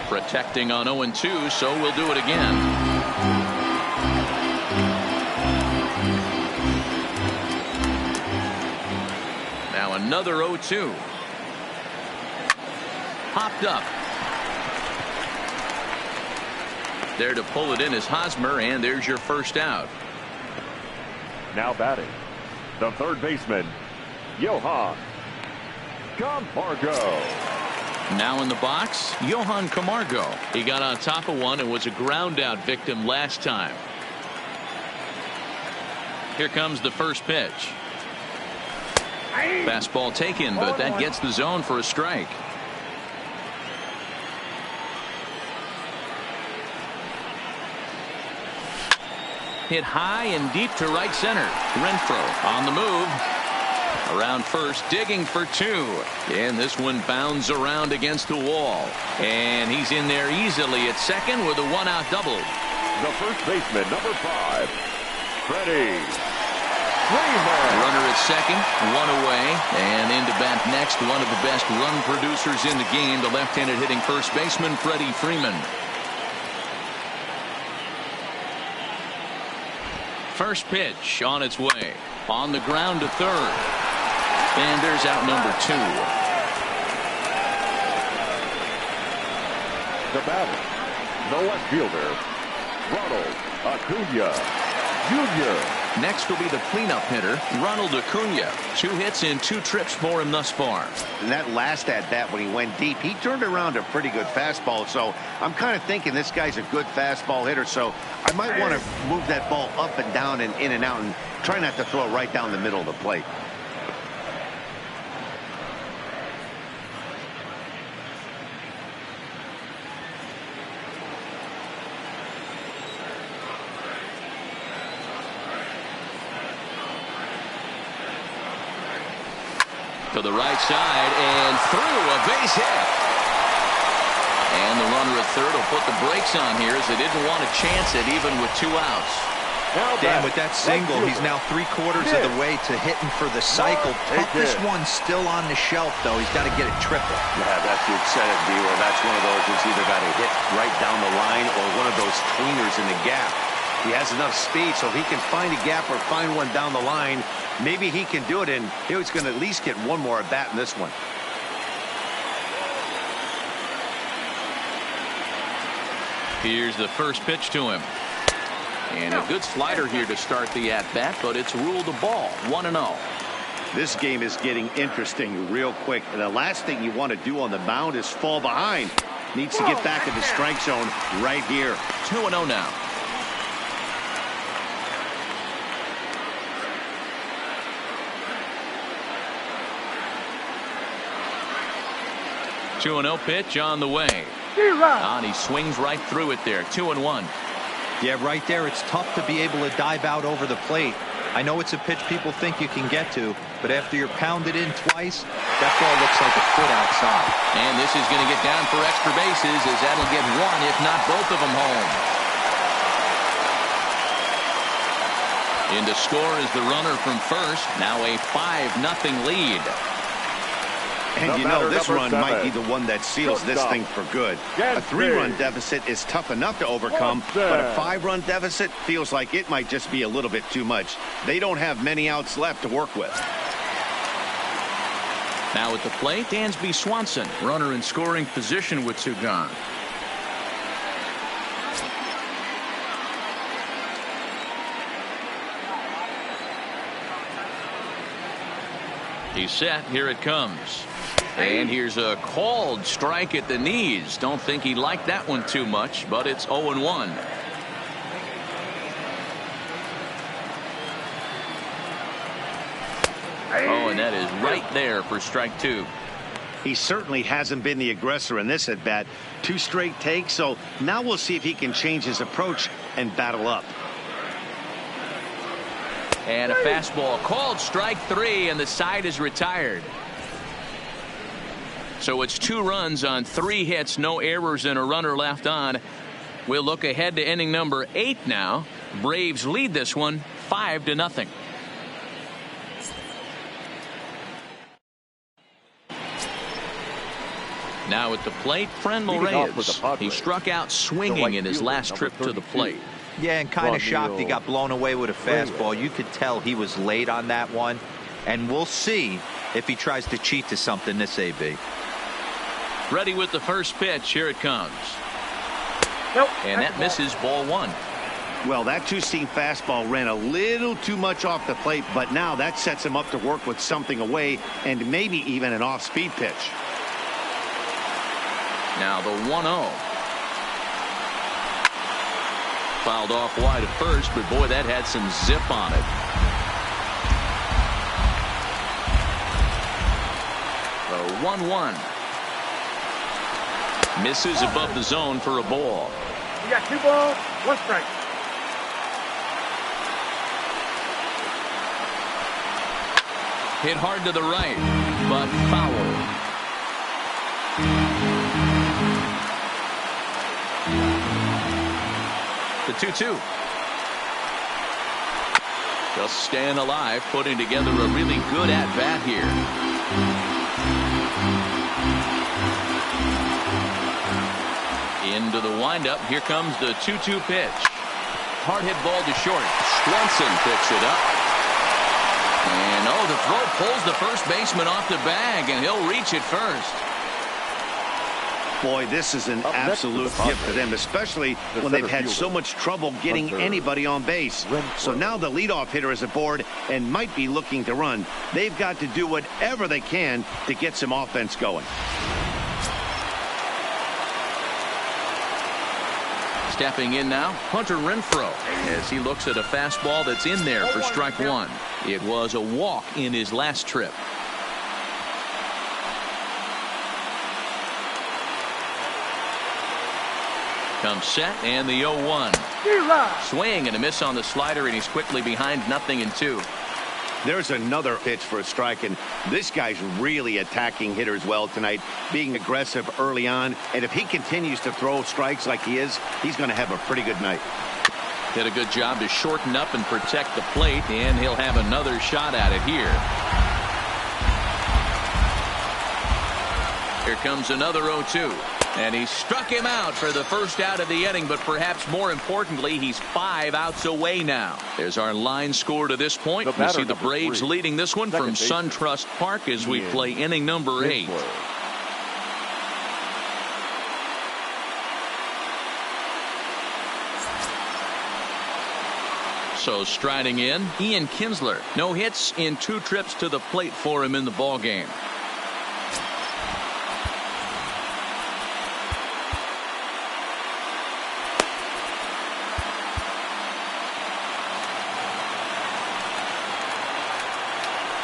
Protecting on 0-2, so we'll do it again. Now another 0-2. Popped up. There to pull it in is Hosmer, and there's your first out. Now batting, the third baseman, Johan Camargo. Now in the box, Johan Camargo. He got on top of one and was a ground out victim last time. Here comes the first pitch. Fastball taken, but that gets the zone for a strike. Hit high and deep to right center. Renfroe on the move. Around first, digging for two. And this one bounds around against the wall. And he's in there easily at second with a one-out double. The first baseman, number 5, Freddie Freeman. Runner at second, one away. And into bat next, one of the best run producers in the game, the left-handed hitting first baseman, Freddie Freeman. First pitch on its way. On the ground to third. And there's out number 2. The batter, the left fielder, Ronald Acuna Jr. Next will be the cleanup hitter, Ronald Acuna. 2 hits in 2 trips for him thus far. And that last at bat when he went deep, he turned around a pretty good fastball. So I'm kind of thinking this guy's a good fastball hitter. So I might want to move that ball up and down and in and out and try not to throw it right down the middle of the plate. To the right side and through, a base hit. And the runner at third will put the brakes on here as they didn't want to chance it even with 2 outs. Dan, with that single, he's now 3/4 of the way to hitting for the cycle. Toughest one still on the shelf, though. He's got to get it triple. Yeah, that's you said it, D-Roll. That's one of those that's either got to hit right down the line or one of those tweeners in the gap. He has enough speed, so if he can find a gap or find one down the line, maybe he can do it, and he's going to at least get one more at bat in this one. Here's the first pitch to him. And a good slider here to start the at-bat, but it's ruled a ball, 1-0. This game is getting interesting real quick, and the last thing you want to do on the mound is fall behind. Needs to get back in the strike zone right here. 2-0 now. Two-0 pitch on the way. And he swings right through it there. 2-1. Yeah, right there, it's tough to be able to dive out over the plate. I know it's a pitch people think you can get to, but after you're pounded in twice, that ball looks like a foot outside. And this is going to get down for extra bases as that'll get one, if not both of them home. In to score is the runner from first. Now a 5-0 lead. And you know, this run might be the one that seals this thing for good. A 3-run deficit is tough enough to overcome, but a 5-run deficit feels like it might just be a little bit too much. They don't have many outs left to work with. Now at the plate, Dansby Swanson, runner in scoring position with 2 gone. He's set. Here it comes. And here's a called strike at the knees. Don't think he liked that one too much, but it's 0-1. Oh, and that is right there for strike 2. He certainly hasn't been the aggressor in this at bat. 2 straight takes, so now we'll see if he can change his approach and battle up. And a fastball called strike 3, and the side is retired. So it's 2 runs on 3 hits, no errors, and a runner left on. We'll look ahead to inning number 8 now. Braves lead this one 5-0. Now at the plate, Franmil Reyes. He struck out swinging in his last trip to the plate. Yeah, and kind of shocked he got blown away with a fastball. You could tell he was late on that one. And we'll see if he tries to cheat to something this AB. Ready with the first pitch. Here it comes. Nope. And that misses, ball 1. Well, that two-seam fastball ran a little too much off the plate, but now that sets him up to work with something away and maybe even an off-speed pitch. Now the 1-0. Fouled off wide at first, but boy, that had some zip on it. The 1-1. Misses above the zone for a ball. You got 2 balls, 1 strike. Hit hard to the right, but foul. The 2-2. Just staying alive, putting together a really good at-bat here. Into the windup. Here comes the 2-2 pitch. Hard hit ball to short. Swanson picks it up. And the throw pulls the first baseman off the bag, and he'll reach it first. Boy, this is an absolute gift for them, especially when they've had so much trouble getting anybody on base. So now the leadoff hitter is aboard and might be looking to run. They've got to do whatever they can to get some offense going. Stepping in now, Hunter Renfroe, as he looks at a fastball that's in there for strike 1. It was a walk in his last trip. Comes set, and the 0-1. Swing and a miss on the slider, and he's quickly behind 0-2. There's another pitch for a strike, and this guy's really attacking hitters well tonight, being aggressive early on. And if he continues to throw strikes like he is, he's going to have a pretty good night. Did a good job to shorten up and protect the plate, and he'll have another shot at it here. Here comes another 0-2. And he struck him out for the first out of the inning, but perhaps more importantly, he's 5 outs away now. There's our line score to this point. We see the Braves leading this one from SunTrust Park as we play inning number 8. So striding in, Ian Kinsler. No hits in 2 trips to the plate for him in the ballgame.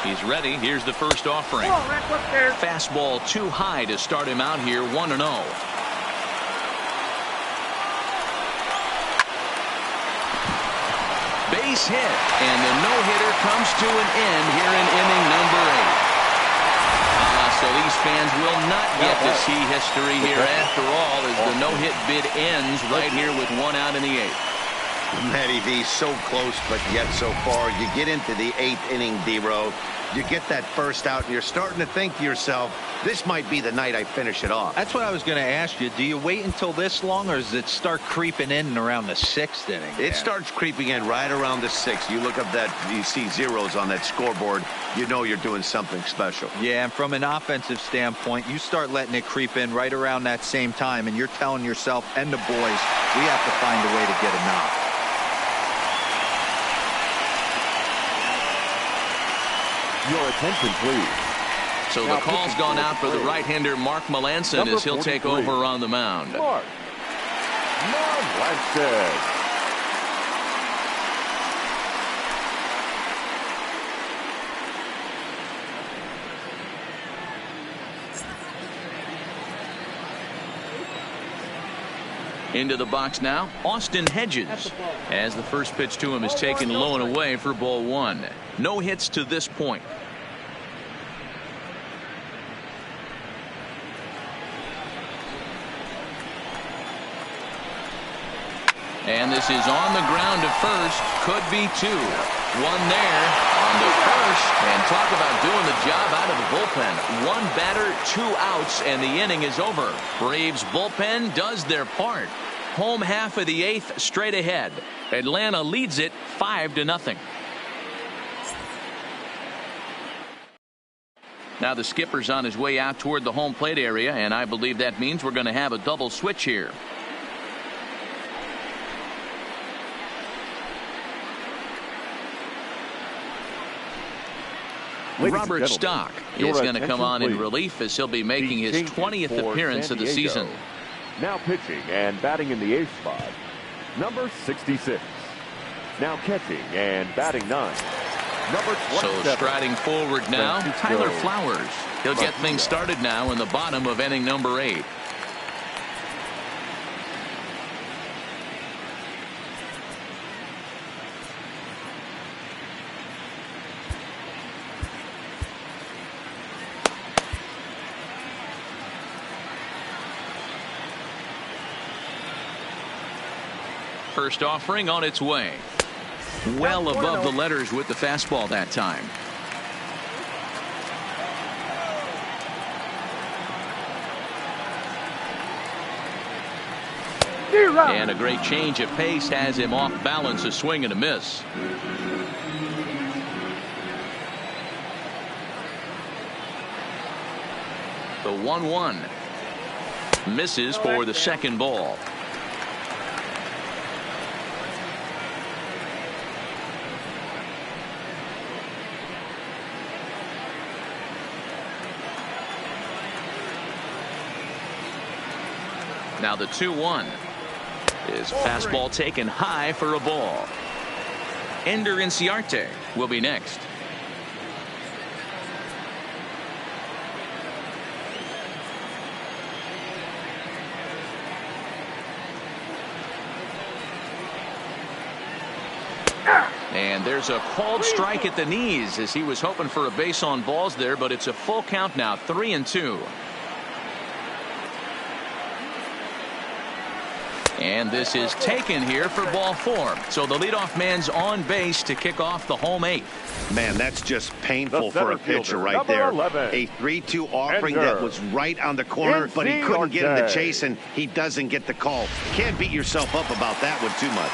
He's ready. Here's the first offering. Fastball too high to start him out here, 1-0. Base hit, and the no-hitter comes to an end here in inning number 8. So these fans will not get to see history here after all, as the no-hit bid ends right here with 1 out in the 8th. Matty V, so close, but yet so far. You get into the 8th inning, D-Row. You get that first out, and you're starting to think to yourself, this might be the night I finish it off. That's what I was going to ask you. Do you wait until this long, or does it start creeping in around the 6th inning? It starts creeping in right around the 6th. You look up that, you see zeros on that scoreboard, you know you're doing something special. Yeah, and from an offensive standpoint, you start letting it creep in right around that same time, and you're telling yourself and the boys, we have to find a way to get a knock. Your attention, please. So the call's gone out for the right-hander Mark Melancon as he'll take over on the mound. Mark Melancon. Into the box now, Austin Hedges, as the first pitch to him is taken low and away for ball 1. No hits to this point. And this is on the ground to first. Could be two. One there on the first. And talk about doing the job out of the bullpen. One batter, 2 outs, and the inning is over. Braves bullpen does their part. Home half of the 8th straight ahead. Atlanta leads it 5-0. Now the skipper's on his way out toward the home plate area, and I believe that means we're going to have a double switch here. Robert Stock is going to come on in relief as he'll be making his 20th appearance of the season. Now pitching and batting in the 8th spot, number 66. Now catching and batting 9. Number 27. So striding forward now, Tyler Flowers. He'll get things started now in the bottom of inning number 8. First offering on its way. Well above the letters with the fastball that time. And a great change of pace has him off balance, a swing and a miss. The 1-1 misses for the second ball. Now the 2-1 is fastball taken high for a ball. Ender Inciarte will be next. And there's a called strike at the knees as he was hoping for a base on balls there, but it's a full count now, 3-2. And this is taken here for ball 4. So the leadoff man's on base to kick off the home 8th. Man, that's just painful for a pitcher right there. 11. A 3-2 offering that was right on the corner, but he couldn't get in the chase, and he doesn't get the call. Can't beat yourself up about that one too much.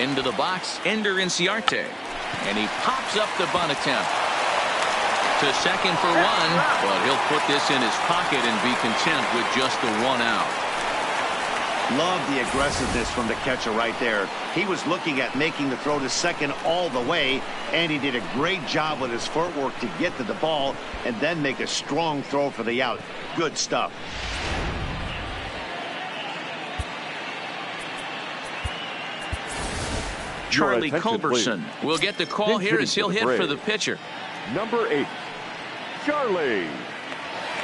Into the box, Ender Inciarte. And he pops up the bunt attempt. To second for 1, but he'll put this in his pocket and be content with just the 1 out. Love the aggressiveness from the catcher right there. He was looking at making the throw to second all the way, and he did a great job with his footwork to get to the ball and then make a strong throw for the out. Good stuff. Charlie Culberson will get the call here as he'll hit for the pitcher. Number 8, Charlie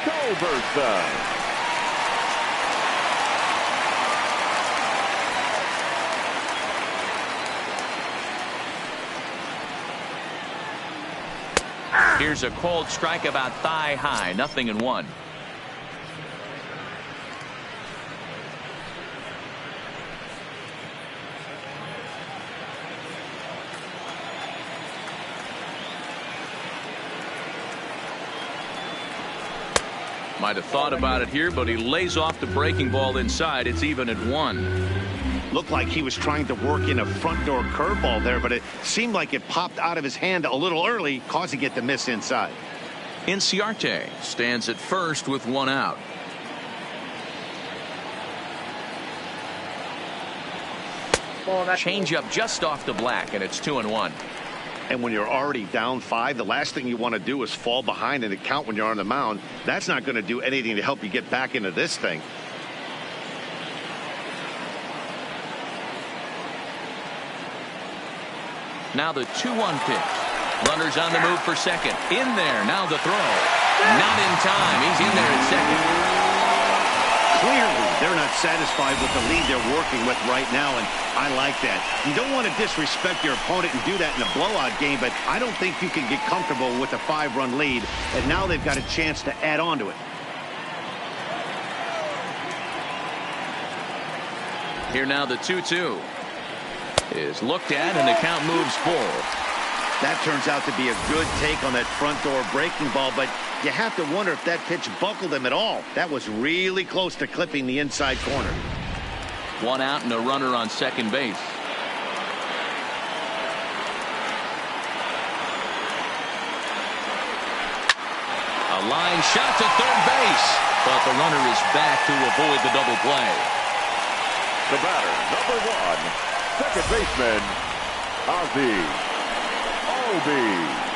Culberson. Here's a cold strike about thigh high, 0-1. Might have thought about it here, but he lays off the breaking ball inside. It's even at 1. Looked like he was trying to work in a front door curveball there, but it seemed like it popped out of his hand a little early, causing it to miss inside. Inciarte stands at first with 1 out. Change up just off the black, and it's 2-1. And when you're already down 5, the last thing you want to do is fall behind in the count when you're on the mound. That's not going to do anything to help you get back into this thing. Now the 2-1 pitch. Runners on the move for second. In there. Now the throw. Not in time. He's in there at second. Clearly, they're not satisfied with the lead they're working with right now, and I like that. You don't want to disrespect your opponent and do that in a blowout game, but I don't think you can get comfortable with a 5-run lead, and now they've got a chance to add on to it. Here now the 2-2 is looked at, and the count moves full. That turns out to be a good take on that front door breaking ball, but you have to wonder if that pitch buckled him at all. That was really close to clipping the inside corner. One out and a runner on second base. A line shot to third base, but the runner is back to avoid the double play. The batter, number 1, second baseman, Ozzie Albies.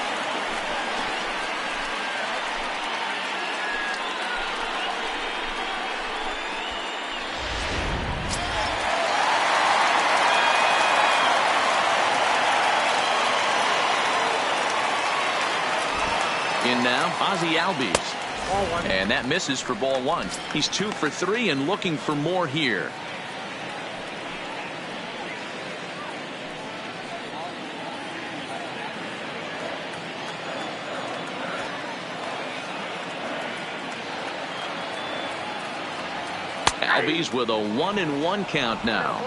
In now, Ozzie Albies. And that misses for ball 1. He's 2 for 3 and looking for more here. Albies with a 1-1 count now.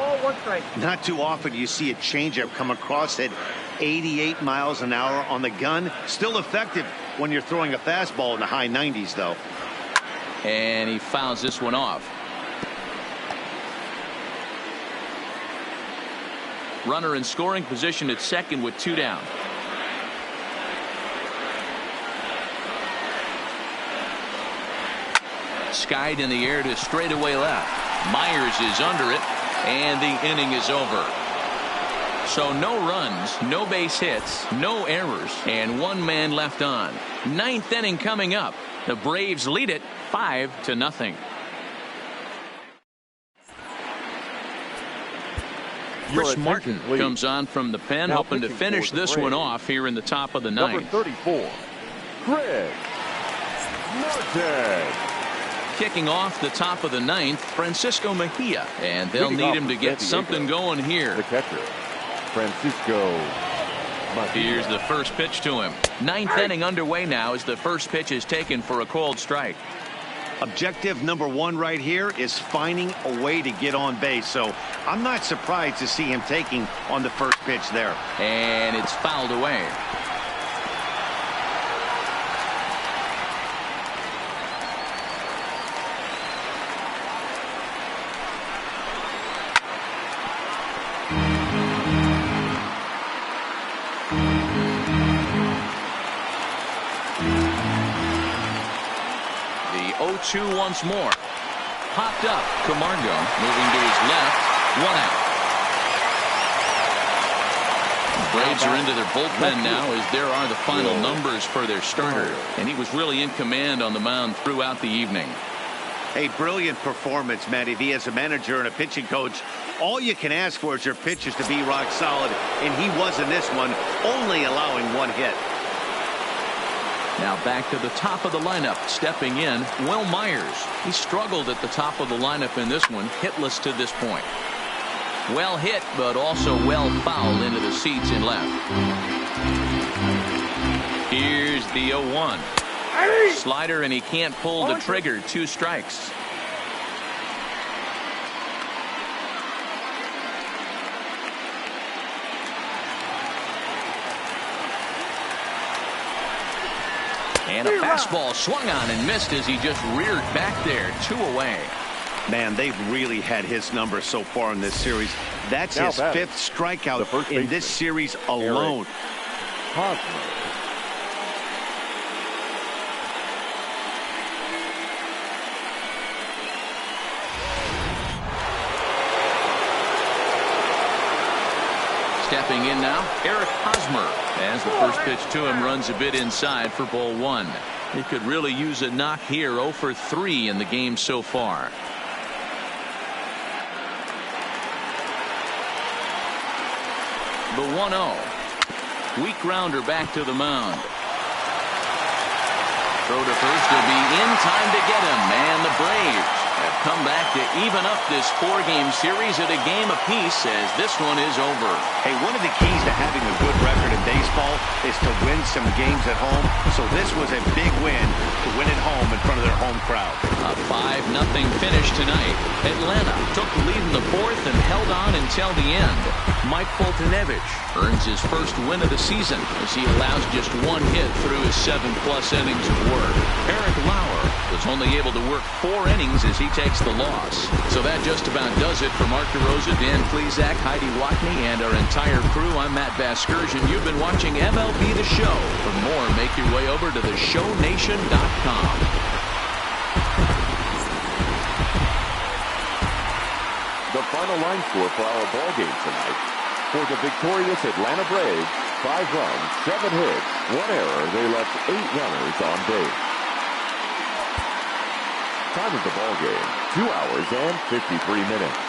Not too often you see a changeup come across at 88 miles an hour on the gun. Still effective when you're throwing a fastball in the high 90s, though. And he fouls this one off. Runner in scoring position at second with 2 down. Skied in the air to straightaway left. Myers is under it, and the inning is over. So no runs, no base hits, no errors, and 1 man left on. 9th inning coming up. The Braves lead it 5-0. Chris Martin comes on from the pen, hoping to finish this one off here in the top of the 9th. Number 34, Chris Martin. Kicking off the top of the 9th, Francisco Mejia, and they'll need him to get something going here. The catcher, Francisco Mejia. Here's the first pitch to him. 9th inning underway now as the first pitch is taken for a called strike. Objective number 1 right here is finding a way to get on base. So I'm not surprised to see him taking on the first pitch there. And it's fouled away. The 0-2 once more. Popped up. Camargo moving to his left. 1 out. The Braves are into their bullpen now as there are the final numbers for their starter. And he was really in command on the mound throughout the evening. A brilliant performance, Matty V. As a manager and a pitching coach, all you can ask for is your pitchers to be rock solid. And he was in this one, only allowing 1 hit. Now back to the top of the lineup. Stepping in, Will Myers. He struggled at the top of the lineup in this one, hitless to this point. Well hit, but also well fouled into the seats in left. Here's the 0-1. Slider, and he can't pull the trigger. 2 strikes. And a fastball swung on and missed as he just reared back there. 2 away. Man, they've really had his number so far in this series. That's his 5th strikeout in this series alone. Stepping in now, Eric Hosmer. As the first pitch to him runs a bit inside for ball 1. He could really use a knock here. 0 for 3 in the game so far. The 1-0. Weak grounder back to the mound. Throw to first will be in time to get him. And the Braves have come back to even up this 4-game series at a game apiece as this one is over. Hey, one of the keys to having a good record in baseball is to win some games at home. So this was a big win to win at home in front of their home crowd. A 5-0 finish tonight. Atlanta took the lead in the fourth and held on until the end. Mike Foltynewicz earns his first win of the season as he allows just one hit through his 7+ innings of work. Eric Lauer was only able to work 4 innings as he takes the loss. So that just about does it for Mark DeRosa, Dan Plesac, Heidi Watney, and our entire crew. I'm Matt Vasgersian. You've been watching MLB The Show. For more, make your way over to theshownation.com. The final line score for our ball game tonight. For the victorious Atlanta Braves, 5 runs, 7 hits, 1 error. They left 8 runners on base. Time of the ball game, 2 hours and 53 minutes.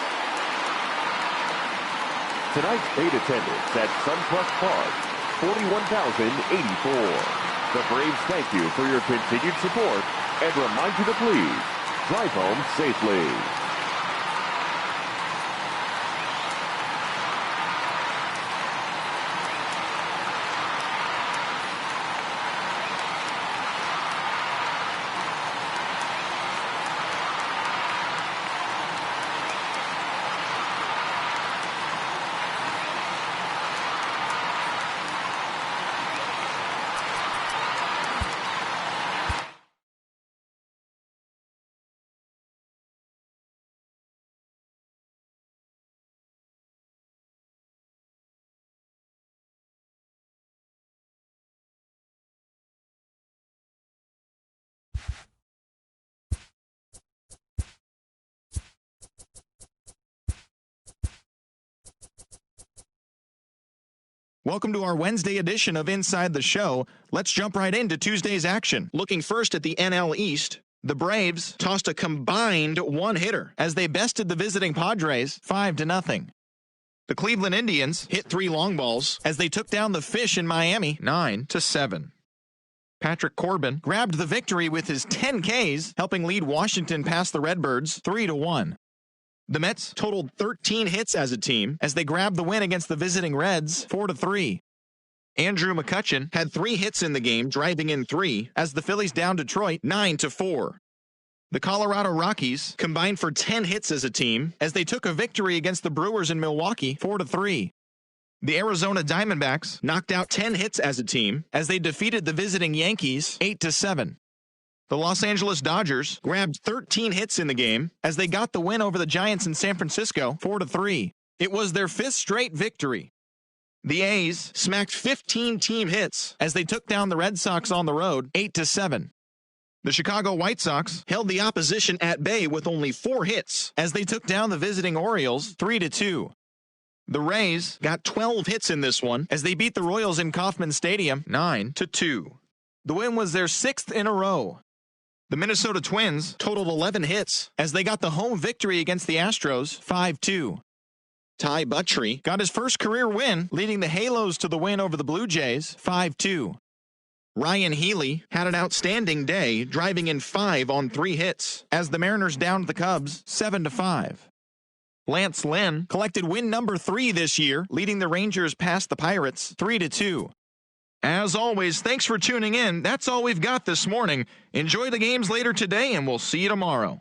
Tonight's paid attendance at SunTrust Park, 41,084. The Braves thank you for your continued support and remind you to please drive home safely. Welcome to our Wednesday edition of Inside the Show. Let's jump right into Tuesday's action. Looking first at the NL East, the Braves tossed a combined 1-hitter as they bested the visiting Padres 5-0. The Cleveland Indians hit 3 long balls as they took down the Fish in Miami 9-7. Patrick Corbin grabbed the victory with his 10 Ks, helping lead Washington past the Redbirds 3-1. The Mets totaled 13 hits as a team as they grabbed the win against the visiting Reds 4-3. Andrew McCutchen had 3 hits in the game, driving in 3 as the Phillies downed Detroit 9-4. The Colorado Rockies combined for 10 hits as a team as they took a victory against the Brewers in Milwaukee 4-3. The Arizona Diamondbacks knocked out 10 hits as a team as they defeated the visiting Yankees 8-7. The Los Angeles Dodgers grabbed 13 hits in the game as they got the win over the Giants in San Francisco 4-3. It was their 5th straight victory. The A's smacked 15 team hits as they took down the Red Sox on the road 8-7. The Chicago White Sox held the opposition at bay with only 4 hits as they took down the visiting Orioles 3-2. The Rays got 12 hits in this one as they beat the Royals in Kauffman Stadium 9-2. The win was their 6th in a row. The Minnesota Twins totaled 11 hits as they got the home victory against the Astros 5-2. Ty Buttrey got his first career win, leading the Halos to the win over the Blue Jays 5-2. Ryan Healy had an outstanding day, driving in 5 on 3 hits as the Mariners downed the Cubs 7-5. Lance Lynn collected win number 3 this year, leading the Rangers past the Pirates 3-2. As always, thanks for tuning in. That's all we've got this morning. Enjoy the games later today, and we'll see you tomorrow.